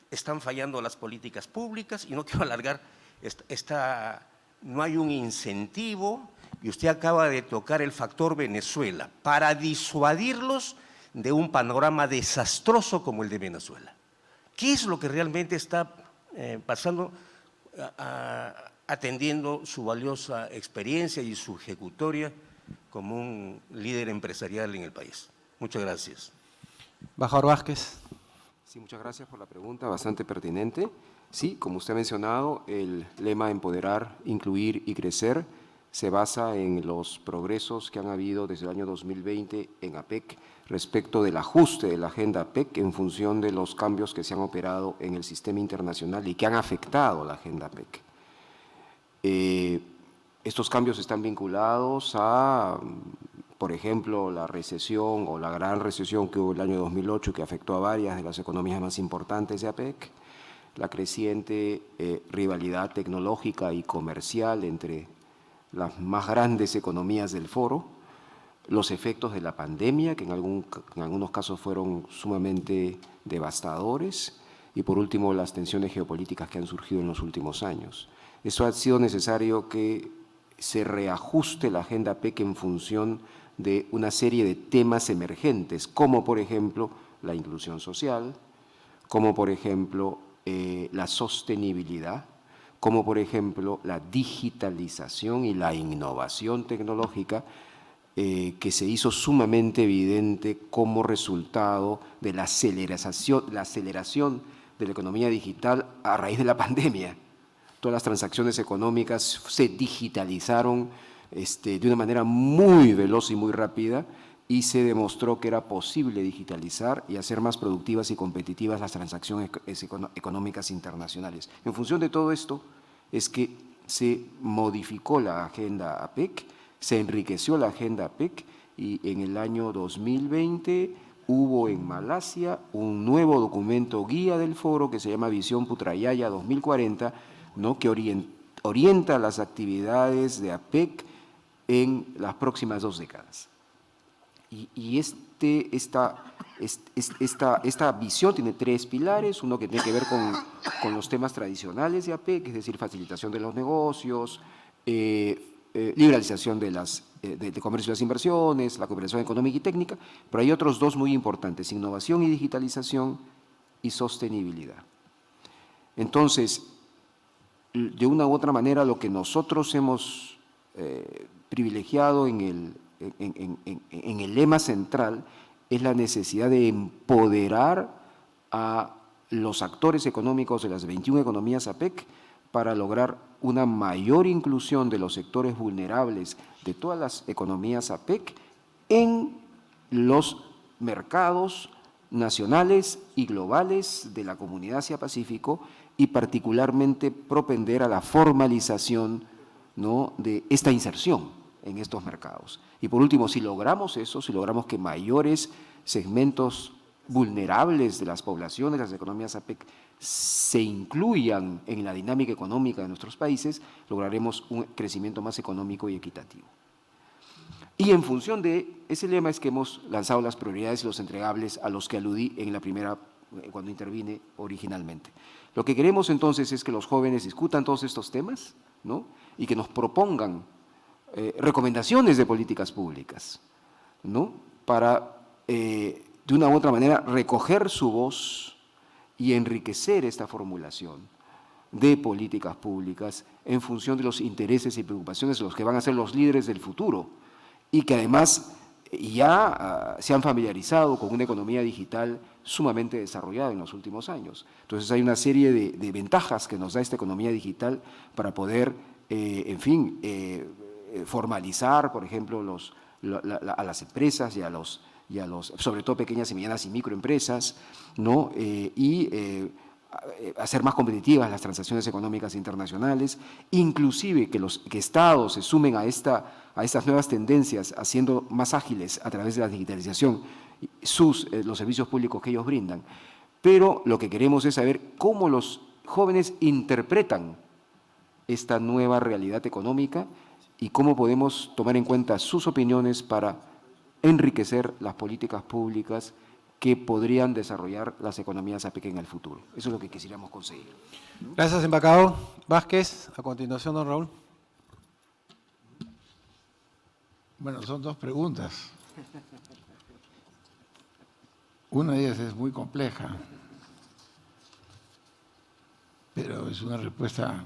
Están fallando las políticas públicas y no quiero alargar, no hay un incentivo y usted acaba de tocar el factor Venezuela para disuadirlos de un panorama desastroso como el de Venezuela. ¿Qué es lo que realmente está pasando atendiendo su valiosa experiencia y su ejecutoria como un líder empresarial en el país? Muchas gracias. Embajador Vázquez. Sí, muchas gracias por la pregunta, bastante pertinente. Sí, como usted ha mencionado, el lema empoderar, incluir y crecer se basa en los progresos que han habido desde el año 2020 en APEC respecto del ajuste de la agenda APEC en función de los cambios que se han operado en el sistema internacional y que han afectado la agenda APEC. Estos cambios están vinculados a, por ejemplo, la recesión o la gran recesión que hubo el año 2008 que afectó a varias de las economías más importantes de APEC, la creciente rivalidad tecnológica y comercial entre las más grandes economías del foro, los efectos de la pandemia, que en algunos casos fueron sumamente devastadores, y por último las tensiones geopolíticas que han surgido en los últimos años. Eso ha sido necesario que se reajuste la agenda APEC en función de una serie de temas emergentes, como por ejemplo la inclusión social, como por ejemplo la sostenibilidad, como por ejemplo la digitalización y la innovación tecnológica, que se hizo sumamente evidente como resultado de la aceleración de la economía digital a raíz de la pandemia. Todas las transacciones económicas se digitalizaron de una manera muy veloz y muy rápida y se demostró que era posible digitalizar y hacer más productivas y competitivas las transacciones económicas internacionales. En función de todo esto, es que se modificó la agenda APEC, se enriqueció la agenda APEC y en el año 2020 hubo en Malasia un nuevo documento guía del foro que se llama Visión Putrajaya 2040, ¿no?, que orienta las actividades de APEC en las próximas 2 décadas. Y esta visión tiene 3 pilares, uno que tiene que ver con los temas tradicionales de APEC, es decir, facilitación de los negocios, liberalización de comercio y las inversiones, la cooperación económica y técnica, pero hay otros 2 muy importantes, innovación y digitalización y sostenibilidad. Entonces, de una u otra manera, lo que nosotros hemos privilegiado en el lema central es la necesidad de empoderar a los actores económicos de las 21 economías APEC para lograr una mayor inclusión de los sectores vulnerables de todas las economías APEC en los mercados nacionales y globales de la Comunidad Asia-Pacífico y particularmente propender a la formalización, ¿no?, de esta inserción en estos mercados. Y por último, si logramos eso, si logramos que mayores segmentos vulnerables de las poblaciones, las economías APEC, se incluyan en la dinámica económica de nuestros países, lograremos un crecimiento más económico y equitativo. Y en función de ese lema es que hemos lanzado las prioridades y los entregables a los que aludí en la primera, cuando intervine originalmente. Lo que queremos entonces es que los jóvenes discutan todos estos temas, ¿no?, y que nos propongan recomendaciones de políticas públicas, ¿no?, para de una u otra manera recoger su voz y enriquecer esta formulación de políticas públicas en función de los intereses y preocupaciones de los que van a ser los líderes del futuro y que además ya se han familiarizado con una economía digital sumamente desarrollada en los últimos años. Entonces hay una serie de ventajas que nos da esta economía digital para poder, formalizar, por ejemplo, a las empresas y a los, sobre todo pequeñas y medianas y microempresas, ¿no?, hacer más competitivas las transacciones económicas internacionales, inclusive que Estados se sumen a estas nuevas tendencias, haciendo más ágiles a través de la digitalización los servicios públicos que ellos brindan. Pero lo que queremos es saber cómo los jóvenes interpretan esta nueva realidad económica y cómo podemos tomar en cuenta sus opiniones para enriquecer las políticas públicas que podrían desarrollar las economías APEC en el futuro. Eso es lo que quisiéramos conseguir. Gracias, embajador Vázquez. A continuación, don Raúl. Bueno, son 2 preguntas. Una de ellas es muy compleja, pero es una respuesta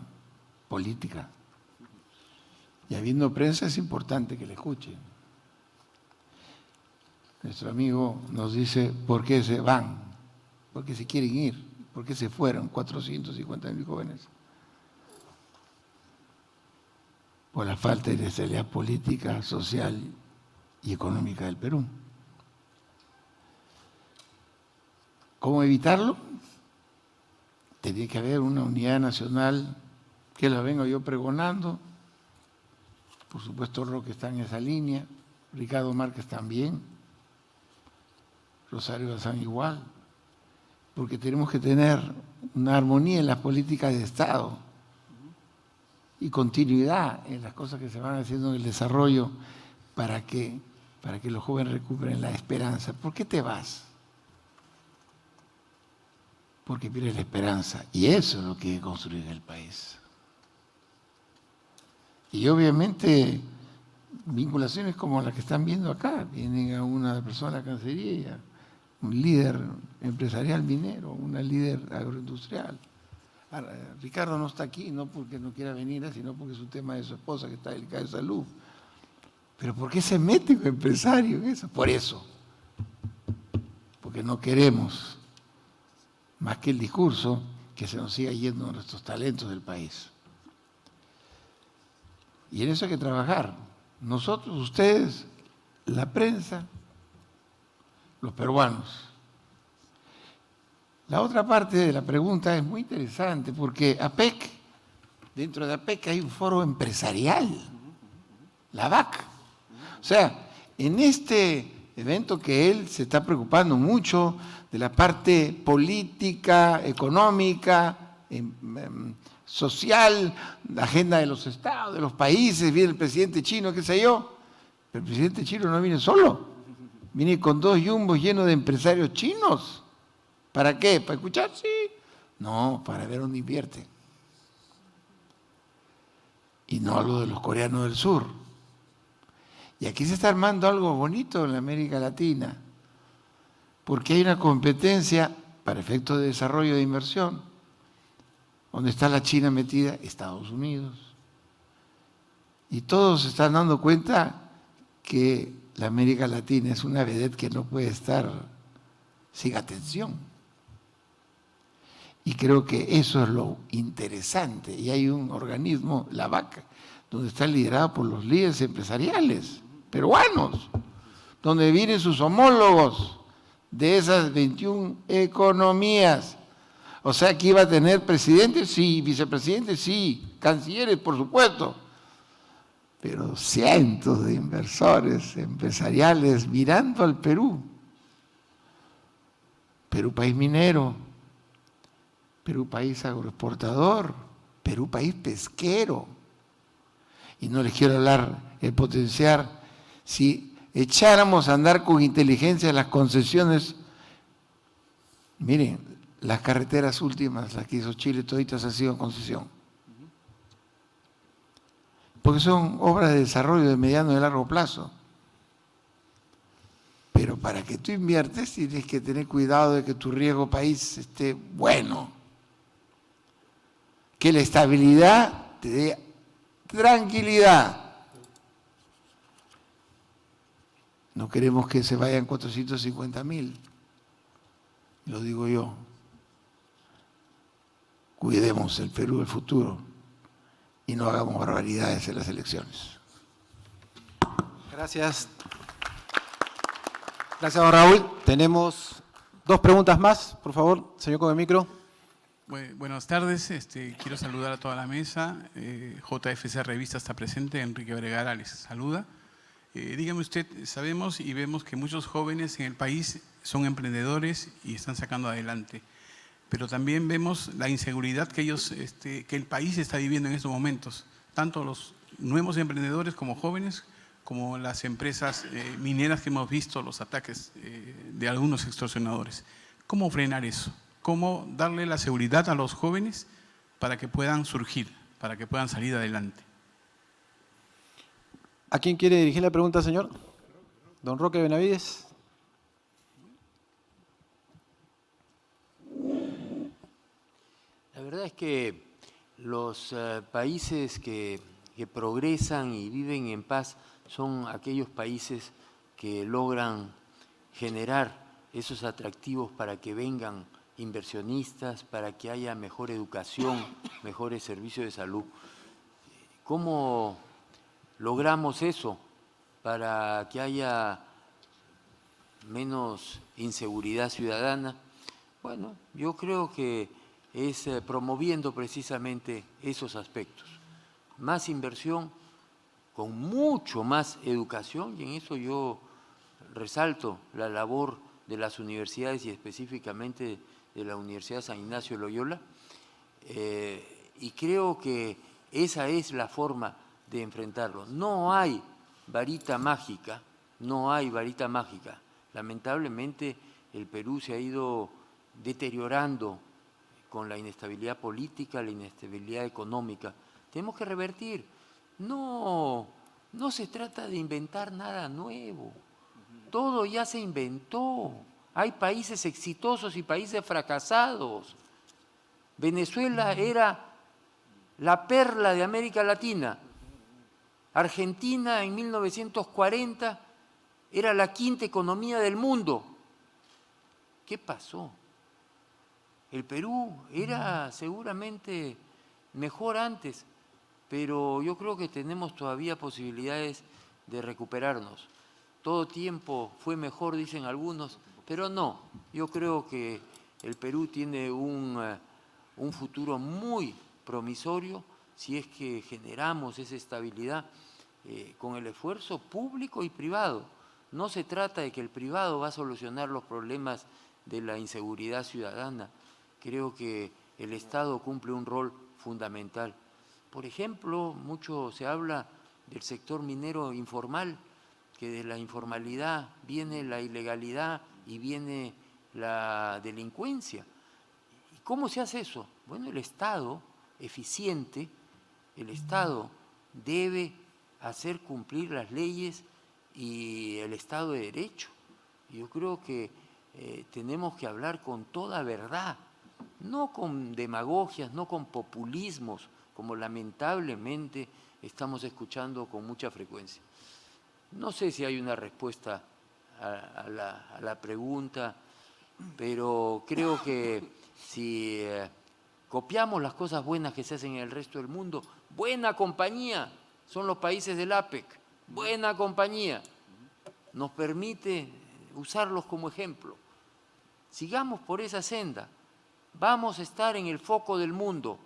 política. Y habiendo prensa es importante que le escuchen. Nuestro amigo nos dice por qué se van, por qué se quieren ir, por qué se fueron 450.000 jóvenes. Por la falta de estabilidad política, social y económica del Perú. ¿Cómo evitarlo? Tiene que haber una unidad nacional que la vengo yo pregonando. Por supuesto, Roque está en esa línea, Ricardo Márquez también, Rosario Bazán igual, porque tenemos que tener una armonía en las políticas de Estado y continuidad en las cosas que se van haciendo en el desarrollo para que los jóvenes recuperen la esperanza. ¿Por qué te vas? Porque pierdes la esperanza, y eso es lo que hay que construir en el país. Y obviamente vinculaciones como las que están viendo acá, vienen a una persona cancería, un líder empresarial minero, una líder agroindustrial. Ahora, Ricardo no está aquí no porque no quiera venir, sino porque es un tema de su esposa que está delicada de salud. Pero ¿por qué se mete un empresario en eso? Por eso. Porque no queremos, más que el discurso, que se nos siga yendo nuestros talentos del país. Y en eso hay que trabajar. Nosotros, ustedes, la prensa, los peruanos. La otra parte de la pregunta es muy interesante porque APEC dentro de APEC hay un foro empresarial, la VAC. O sea, en este evento que él se está preocupando mucho de la parte política, económica, social, la agenda de los estados, de los países, viene el presidente chino, qué sé yo, pero el presidente chino no viene solo, viene con 2 jumbos llenos de empresarios chinos. ¿Para qué? ¿Para escuchar? Sí. No, para ver dónde invierte. Y no hablo de los coreanos del sur. Y aquí se está armando algo bonito en la América Latina, porque hay una competencia para efectos de desarrollo de inversión, donde está la China metida, Estados Unidos. Y todos se están dando cuenta que la América Latina es una vedette que no puede estar sin atención. Y creo que eso es lo interesante. Y hay un organismo, la VAC, donde está liderado por los líderes empresariales peruanos, donde vienen sus homólogos de esas 21 economías. O sea que iba a tener presidentes, sí, vicepresidentes, sí, cancilleres, por supuesto, pero cientos de inversores empresariales mirando al Perú. Perú país minero, Perú país agroexportador, Perú país pesquero. Y no les quiero hablar el potencial. Si echáramos a andar con inteligencia las concesiones, miren, las carreteras últimas, las que hizo Chile, toditas han sido en concesión. Porque son obras de desarrollo de mediano y largo plazo. Pero para que tú inviertes tienes que tener cuidado de que tu riesgo país esté bueno. Que la estabilidad te dé tranquilidad. No queremos que se vayan 450.000. Lo digo yo. Cuidemos el Perú del futuro y no hagamos barbaridades en las elecciones. Gracias. Gracias, don Raúl. Tenemos 2 preguntas más, por favor, señor con el micro. Buenas tardes, quiero saludar a toda la mesa. JFC Revista está presente, Enrique Vergara les saluda. Dígame usted, sabemos y vemos que muchos jóvenes en el país son emprendedores y están sacando adelante, pero también vemos la inseguridad que que el país está viviendo en estos momentos, tanto los nuevos emprendedores como jóvenes, como las empresas mineras que hemos visto, los ataques de algunos extorsionadores. ¿Cómo frenar eso? ¿Cómo darle la seguridad a los jóvenes para que puedan surgir, para que puedan salir adelante? ¿A quién quiere dirigir la pregunta, señor? Don Roque Benavides. La verdad es que los países que progresan y viven en paz son aquellos países que logran generar esos atractivos para que vengan inversionistas, para que haya mejor educación, mejores servicios de salud. ¿Cómo logramos eso para que haya menos inseguridad ciudadana? Bueno, yo creo que es promoviendo precisamente esos aspectos. Más inversión, con mucho más educación, y en eso yo resalto la labor de las universidades y específicamente de la Universidad San Ignacio Loyola, y creo que esa es la forma de enfrentarlo. No hay varita mágica, no hay varita mágica. Lamentablemente el Perú se ha ido deteriorando con la inestabilidad política, la inestabilidad económica. Tenemos que revertir. No se trata de inventar nada nuevo. Todo ya se inventó. Hay países exitosos y países fracasados. Venezuela era la perla de América Latina. Argentina en 1940 era la 5ª economía del mundo. ¿Qué pasó? El Perú era seguramente mejor antes, pero yo creo que tenemos todavía posibilidades de recuperarnos. Todo tiempo fue mejor, dicen algunos, pero no. Yo creo que el Perú tiene un futuro muy promisorio si es que generamos esa estabilidad con el esfuerzo público y privado. No se trata de que el privado va a solucionar los problemas de la inseguridad ciudadana. Creo que el Estado cumple un rol fundamental. Por ejemplo, mucho se habla del sector minero informal, que de la informalidad viene la ilegalidad y viene la delincuencia. ¿Y cómo se hace eso? Bueno, el Estado eficiente, el Estado debe hacer cumplir las leyes y el Estado de Derecho. Yo creo que tenemos que hablar con toda verdad, no con demagogias, no con populismos, como lamentablemente estamos escuchando con mucha frecuencia. No sé si hay una respuesta a la pregunta, pero creo que si copiamos las cosas buenas que se hacen en el resto del mundo, buena compañía son los países del APEC, buena compañía, nos permite usarlos como ejemplo. Sigamos por esa senda, vamos a estar en el foco del mundo,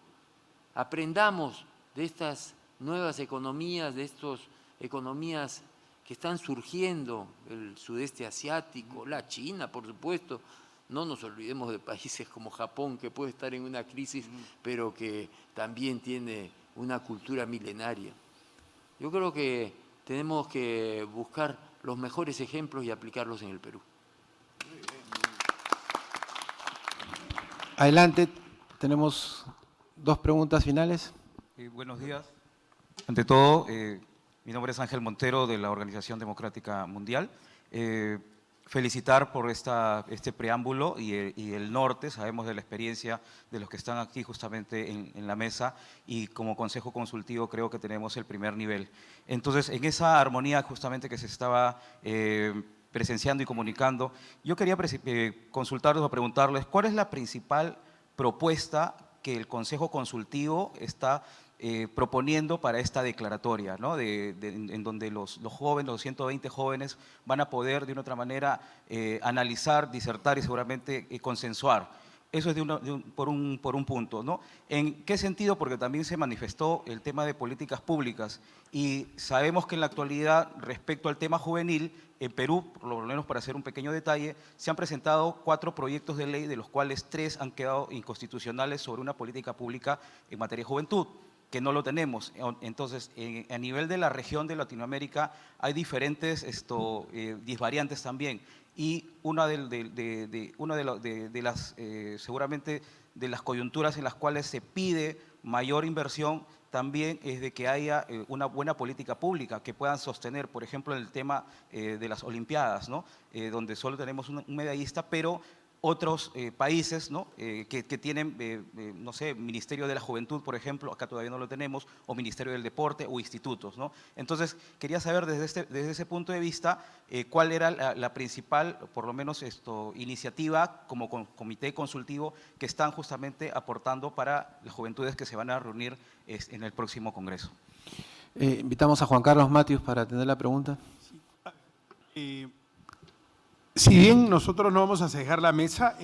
aprendamos de estas nuevas economías, de estas economías que están surgiendo, el sudeste asiático, la China, por supuesto. No nos olvidemos de países como Japón, que puede estar en una crisis, pero que también tiene una cultura milenaria. Yo creo que tenemos que buscar los mejores ejemplos y aplicarlos en el Perú. Adelante, tenemos 2 preguntas finales. Buenos días. Ante todo, mi nombre es Ángel Montero de la Organización Democrática Mundial. Felicitar por este preámbulo y el norte, sabemos de la experiencia de los que están aquí justamente en la mesa, y como consejo consultivo creo que tenemos el primer nivel. Entonces, en esa armonía justamente que se estaba presenciando y comunicando, yo quería consultarles o preguntarles cuál es la principal propuesta que el consejo consultivo está proponiendo para esta declaratoria, ¿no? En donde los jóvenes, los 120 jóvenes van a poder de una otra manera analizar, disertar y seguramente consensuar. Eso es por un punto, ¿no? ¿En qué sentido? Porque también se manifestó el tema de políticas públicas y sabemos que en la actualidad respecto al tema juvenil, en Perú, por lo menos para hacer un pequeño detalle, se han presentado 4 proyectos de ley, de los cuales 3 han quedado inconstitucionales sobre una política pública en materia de juventud, que no lo tenemos. Entonces, a nivel de la región de Latinoamérica hay diferentes disvariantes también. Y una de las, seguramente, de las coyunturas en las cuales se pide mayor inversión también es de que haya una buena política pública que puedan sostener, por ejemplo, el tema de las Olimpiadas, ¿no? Donde solo tenemos un medallista, pero otros países, ¿no? Que tienen, no sé, Ministerio de la Juventud, por ejemplo, acá todavía no lo tenemos, o Ministerio del Deporte, o institutos, ¿no? Entonces, quería saber desde ese punto de vista cuál era la principal, por lo menos iniciativa como comité consultivo que están justamente aportando para las juventudes que se van a reunir en el próximo Congreso. Invitamos a Juan Carlos Matius para atender la pregunta. Si bien nosotros no vamos a cejar la mesa,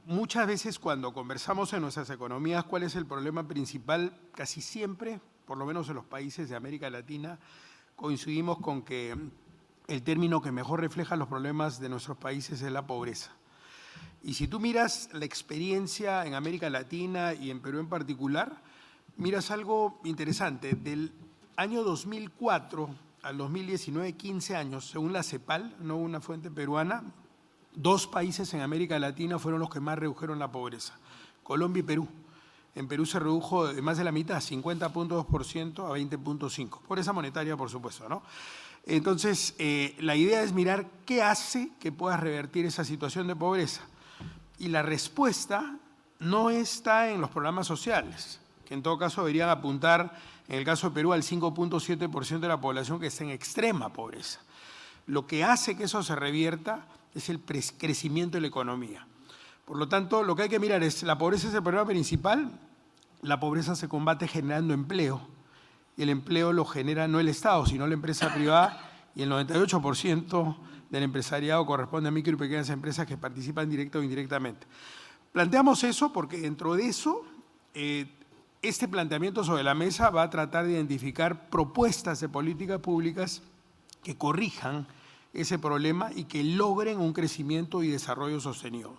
muchas veces cuando conversamos en nuestras economías cuál es el problema principal, casi siempre, por lo menos en los países de América Latina, coincidimos con que el término que mejor refleja los problemas de nuestros países es la pobreza. Y si tú miras la experiencia en América Latina y en Perú en particular, miras algo interesante. Del año 2004 al 2019, 15 años, según la CEPAL, no una fuente peruana, 2 países en América Latina fueron los que más redujeron la pobreza, Colombia y Perú. En Perú se redujo de más de la mitad, 50.2% a 20.5%, pobreza monetaria, por supuesto, ¿no? Entonces, la idea es mirar qué hace que puedas revertir esa situación de pobreza. Y la respuesta no está en los programas sociales, que en todo caso deberían apuntar, en el caso de Perú, al 5.7% de la población que está en extrema pobreza. Lo que hace que eso se revierta es el crecimiento de la economía. Por lo tanto, lo que hay que mirar es, la pobreza es el problema principal, la pobreza se combate generando empleo, y el empleo lo genera no el Estado, sino la empresa privada, y el 98% del empresariado corresponde a micro y pequeñas empresas que participan directa o indirectamente. Planteamos eso porque dentro de eso Este planteamiento sobre la mesa va a tratar de identificar propuestas de políticas públicas que corrijan ese problema y que logren un crecimiento y desarrollo sostenido.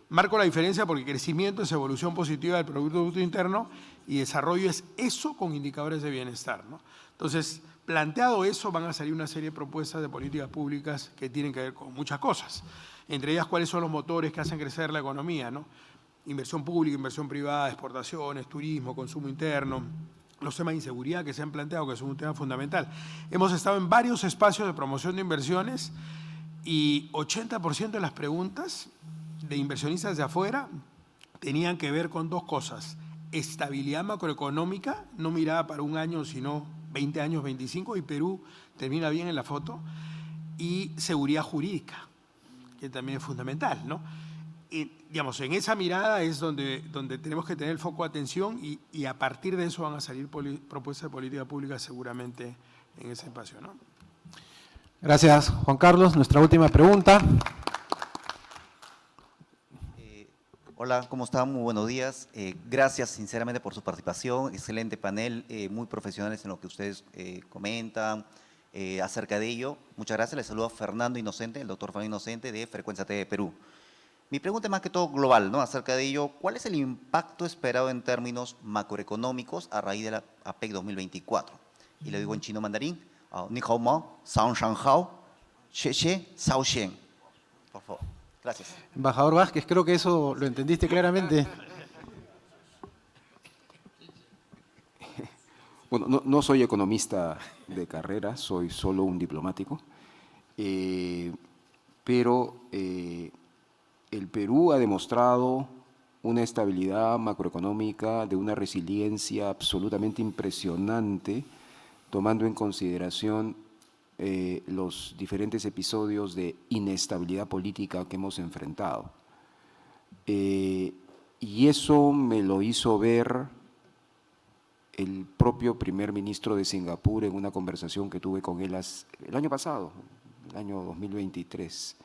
Marco la diferencia porque crecimiento es evolución positiva del Producto Bruto Interno y desarrollo es eso con indicadores de bienestar, ¿no? Entonces, planteado eso, van a salir una serie de propuestas de políticas públicas que tienen que ver con muchas cosas, entre ellas cuáles son los motores que hacen crecer la economía, ¿no? Inversión pública, inversión privada, exportaciones, turismo, consumo interno, los temas de inseguridad que se han planteado, que son un tema fundamental. Hemos estado en varios espacios de promoción de inversiones y 80% de las preguntas de inversionistas de afuera tenían que ver con dos cosas: estabilidad macroeconómica, no mirada para un año, sino 20 años, 25, y Perú termina bien en la foto, y seguridad jurídica, que también es fundamental, ¿no? Y, digamos, en esa mirada es donde tenemos que tener el foco de atención y a partir de eso van a salir propuestas de política pública seguramente en ese espacio, ¿no? Gracias, Juan Carlos. Nuestra última pregunta. Hola, ¿cómo están? Muy buenos días. Gracias sinceramente por su participación. Excelente panel, muy profesionales en lo que ustedes comentan acerca de ello. Muchas gracias. Les saludo a Fernando Inocente, el doctor Fernando Inocente de Frecuencia TV Perú. Mi pregunta es más que todo global, ¿no? Acerca de ello, ¿cuál es el impacto esperado en términos macroeconómicos a raíz de la APEC 2024? Y le digo en chino mandarín, ni hao mo, san shang hao, xie xie, sao xian. Por favor. Gracias. Embajador Vázquez, creo que eso lo entendiste claramente. Bueno, no soy economista de carrera, soy solo un diplomático, pero el Perú ha demostrado una estabilidad macroeconómica, de una resiliencia absolutamente impresionante, tomando en consideración los diferentes episodios de inestabilidad política que hemos enfrentado. Y eso me lo hizo ver el propio primer ministro de Singapur en una conversación que tuve con él el año pasado, el año 2023.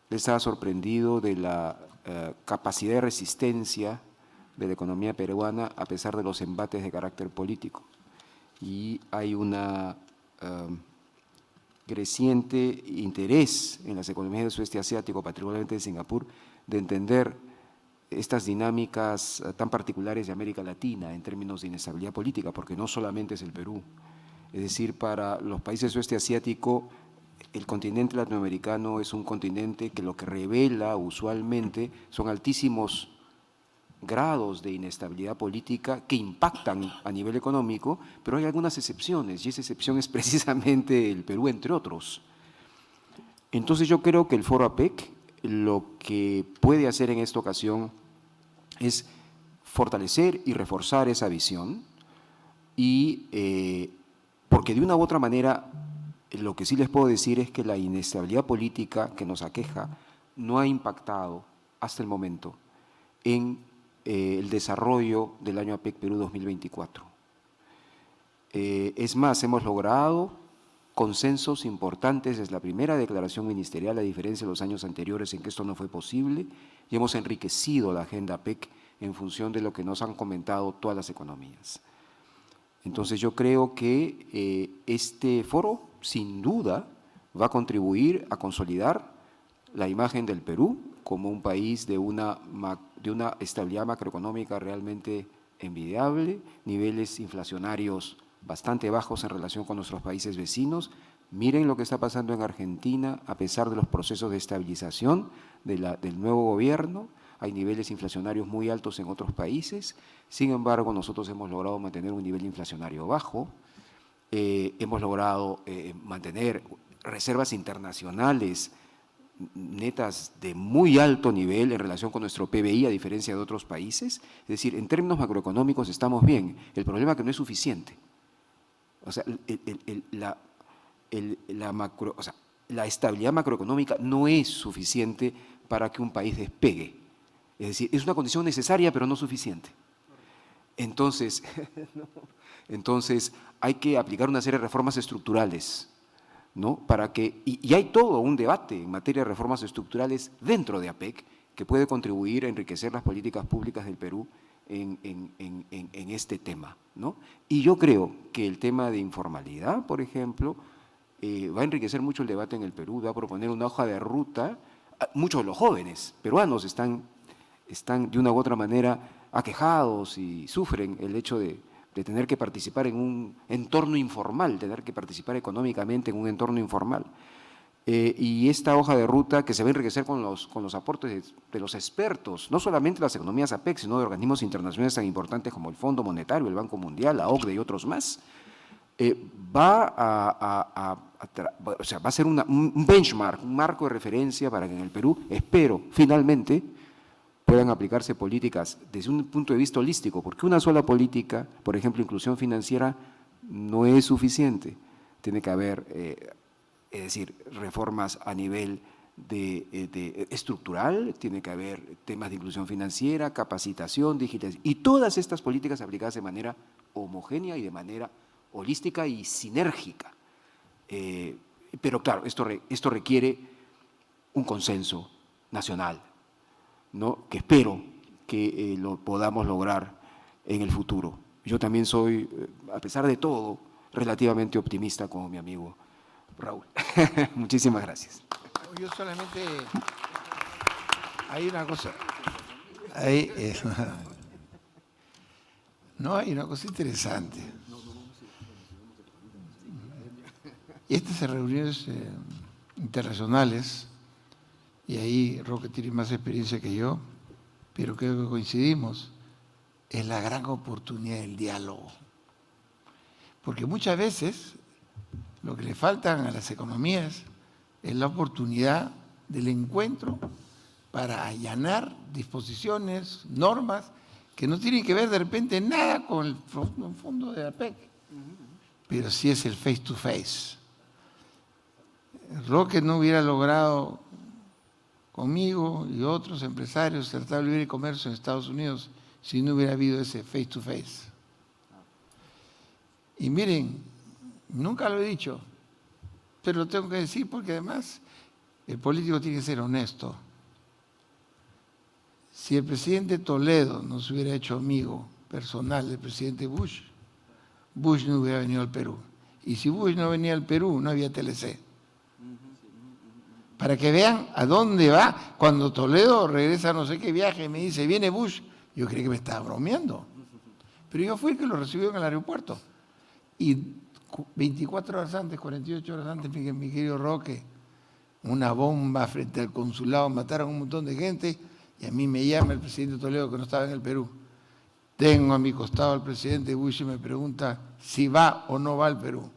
Él estaba sorprendido de la capacidad de resistencia de la economía peruana a pesar de los embates de carácter político. Y hay una creciente interés en las economías del sudeste asiático, particularmente de Singapur, de entender estas dinámicas tan particulares de América Latina en términos de inestabilidad política, porque no solamente es el Perú. Es decir, para los países del sudeste asiático, el continente latinoamericano es un continente que lo que revela usualmente son altísimos grados de inestabilidad política que impactan a nivel económico, pero hay algunas excepciones, y esa excepción es precisamente el Perú, entre otros. Entonces yo creo que el Foro APEC lo que puede hacer en esta ocasión es fortalecer y reforzar esa visión, y porque de una u otra manera lo que sí les puedo decir es que la inestabilidad política que nos aqueja no ha impactado hasta el momento en el desarrollo del año APEC Perú 2024. Es más, hemos logrado consensos importantes desde la primera declaración ministerial, a diferencia de los años anteriores en que esto no fue posible, y hemos enriquecido la agenda APEC en función de lo que nos han comentado todas las economías. Entonces yo creo que este foro, sin duda, va a contribuir a consolidar la imagen del Perú como un país de una estabilidad macroeconómica realmente envidiable, niveles inflacionarios bastante bajos en relación con nuestros países vecinos. Miren lo que está pasando en Argentina, a pesar de los procesos de estabilización del nuevo gobierno, hay niveles inflacionarios muy altos en otros países, sin embargo nosotros hemos logrado mantener un nivel inflacionario bajo, hemos logrado mantener reservas internacionales netas de muy alto nivel en relación con nuestro PBI, a diferencia de otros países. Es decir, en términos macroeconómicos estamos bien, el problema es que no es suficiente. O sea, la estabilidad macroeconómica no es suficiente para que un país despegue. Es decir, es una condición necesaria, pero no suficiente. Entonces, hay que aplicar una serie de reformas estructurales, ¿no? Y hay todo un debate en materia de reformas estructurales dentro de APEC que puede contribuir a enriquecer las políticas públicas del Perú en este tema, ¿no? Y yo creo que el tema de informalidad, por ejemplo, va a enriquecer mucho el debate en el Perú, va a proponer una hoja de ruta. Muchos de los jóvenes peruanos están de una u otra manera aquejados y sufren el hecho de tener que participar en un entorno informal, tener que participar económicamente en un entorno informal. Y esta hoja de ruta que se va a enriquecer con los aportes de los expertos, no solamente de las economías APEC, sino de organismos internacionales tan importantes como el Fondo Monetario, el Banco Mundial, la OCDE y otros más, va a ser un benchmark, un marco de referencia para que en el Perú, espero, finalmente, puedan aplicarse políticas desde un punto de vista holístico, porque una sola política, por ejemplo, inclusión financiera, no es suficiente. Tiene que haber, es decir, reformas a nivel estructural, tiene que haber temas de inclusión financiera, capacitación, digitalización, y todas estas políticas aplicadas de manera homogénea y de manera holística y sinérgica. Pero claro, esto requiere un consenso nacional, ¿no? Que espero que lo podamos lograr en el futuro. Yo también soy, a pesar de todo, relativamente optimista como mi amigo Raúl. Muchísimas gracias. Yo solamente, hay una cosa, no, hay una cosa interesante. Y estas reuniones internacionales, y ahí Roque tiene más experiencia que yo, pero creo que coincidimos, es la gran oportunidad del diálogo. Porque muchas veces lo que le faltan a las economías es la oportunidad del encuentro para allanar disposiciones, normas, que no tienen que ver de repente nada con el fondo de APEC, pero sí es el face to face. Roque no hubiera logrado conmigo y otros empresarios el Tratado de Libre Comercio en Estados Unidos si no hubiera habido ese face to face. Y miren, nunca lo he dicho, pero lo tengo que decir porque además el político tiene que ser honesto. Si el presidente Toledo no se hubiera hecho amigo personal del presidente Bush, Bush no hubiera venido al Perú. Y si Bush no venía al Perú, no había TLC. Para que vean a dónde va. Cuando Toledo regresa a no sé qué viaje y me dice, viene Bush, yo creí que me estaba bromeando. Pero yo fui el que lo recibió en el aeropuerto. Y 24 horas antes, 48 horas antes, mi querido Roque, una bomba frente al consulado, mataron a un montón de gente, y a mí me llama el presidente Toledo, que no estaba en el Perú. Tengo a mi costado al presidente Bush y me pregunta si va o no va al Perú.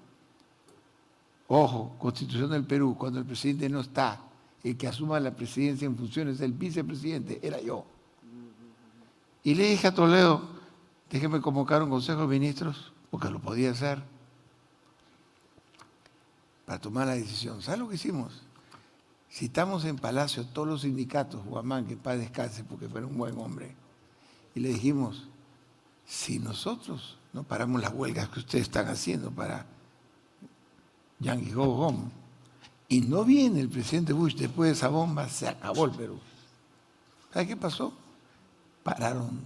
Ojo, Constitución del Perú, cuando el presidente no está, el que asuma la presidencia en funciones del vicepresidente, era yo. Y le dije a Toledo, déjeme convocar un consejo de ministros, porque lo podía hacer, para tomar la decisión. ¿Sabes lo que hicimos? Citamos en Palacio todos los sindicatos, Guamán, que en paz descanse, porque fue un buen hombre, y le dijimos, si nosotros no paramos las huelgas que ustedes están haciendo para Yankee Go Home, y no viene el presidente Bush después de esa bomba, se acabó el Perú. ¿Sabe qué pasó? Pararon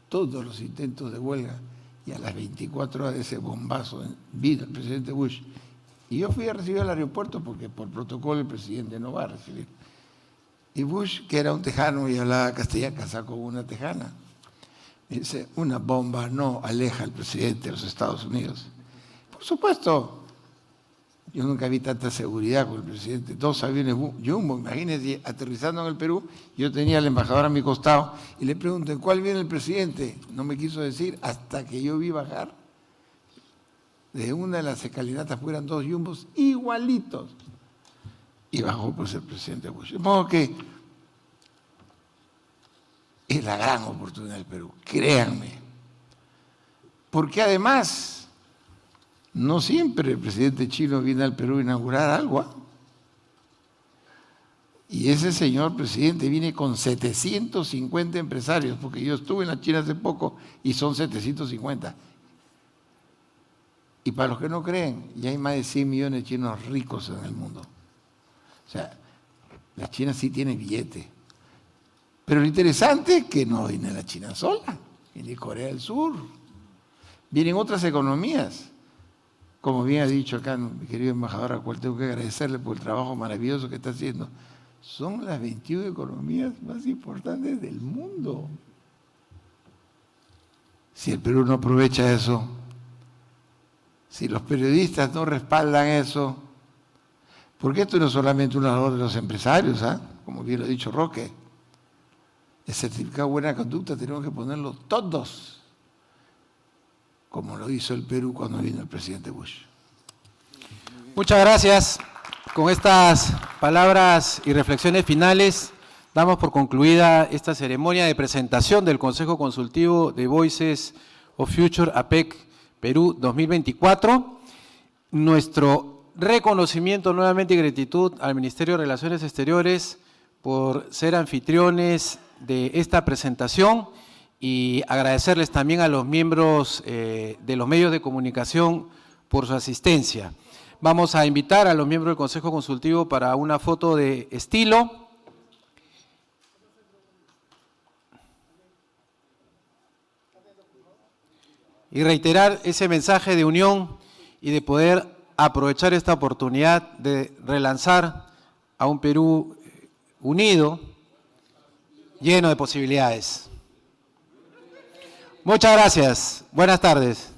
todos los intentos de huelga y a las 24 horas de ese bombazo vino el presidente Bush. Y yo fui a recibir al aeropuerto porque por protocolo el presidente no va a recibir. Y Bush, que era un tejano y hablaba castellano, casado con una tejana, me dice, una bomba no aleja al presidente de los Estados Unidos. Por supuesto. Yo nunca vi tanta seguridad con el presidente. 2 aviones Jumbo, imagínense, aterrizando en el Perú, yo tenía al embajador a mi costado y le pregunto, ¿en cuál viene el presidente? No me quiso decir hasta que yo vi bajar. De una de las escalinatas fueran 2 Jumbos igualitos. Y bajó pues el presidente Bush. De modo que es la gran oportunidad del Perú, créanme. Porque además, no siempre el presidente chino viene al Perú a inaugurar algo. Y ese señor presidente viene con 750 empresarios, porque yo estuve en la China hace poco y son 750. Y para los que no creen, ya hay más de 100 millones de chinos ricos en el mundo. O sea, la China sí tiene billete. Pero lo interesante es que no viene la China sola. y ni Corea del Sur. Vienen otras economías. Como bien ha dicho acá mi querido embajador, al cual tengo que agradecerle por el trabajo maravilloso que está haciendo. Son las 21 economías más importantes del mundo. Si el Perú no aprovecha eso, si los periodistas no respaldan eso, porque esto no es solamente una labor de los empresarios, como bien lo ha dicho Roque, el certificado de buena conducta tenemos que ponerlo todos, como lo hizo el Perú cuando vino el presidente Bush. Muchas gracias. Con estas palabras y reflexiones finales, damos por concluida esta ceremonia de presentación del Consejo Consultivo de Voices of Future APEC Perú 2024. Nuestro reconocimiento nuevamente y gratitud al Ministerio de Relaciones Exteriores por ser anfitriones de esta presentación y agradecerles también a los miembros de los medios de comunicación por su asistencia. Vamos a invitar a los miembros del Consejo Consultivo para una foto de estilo. Y reiterar ese mensaje de unión y de poder aprovechar esta oportunidad de relanzar a un Perú unido, lleno de posibilidades. Muchas gracias. Buenas tardes.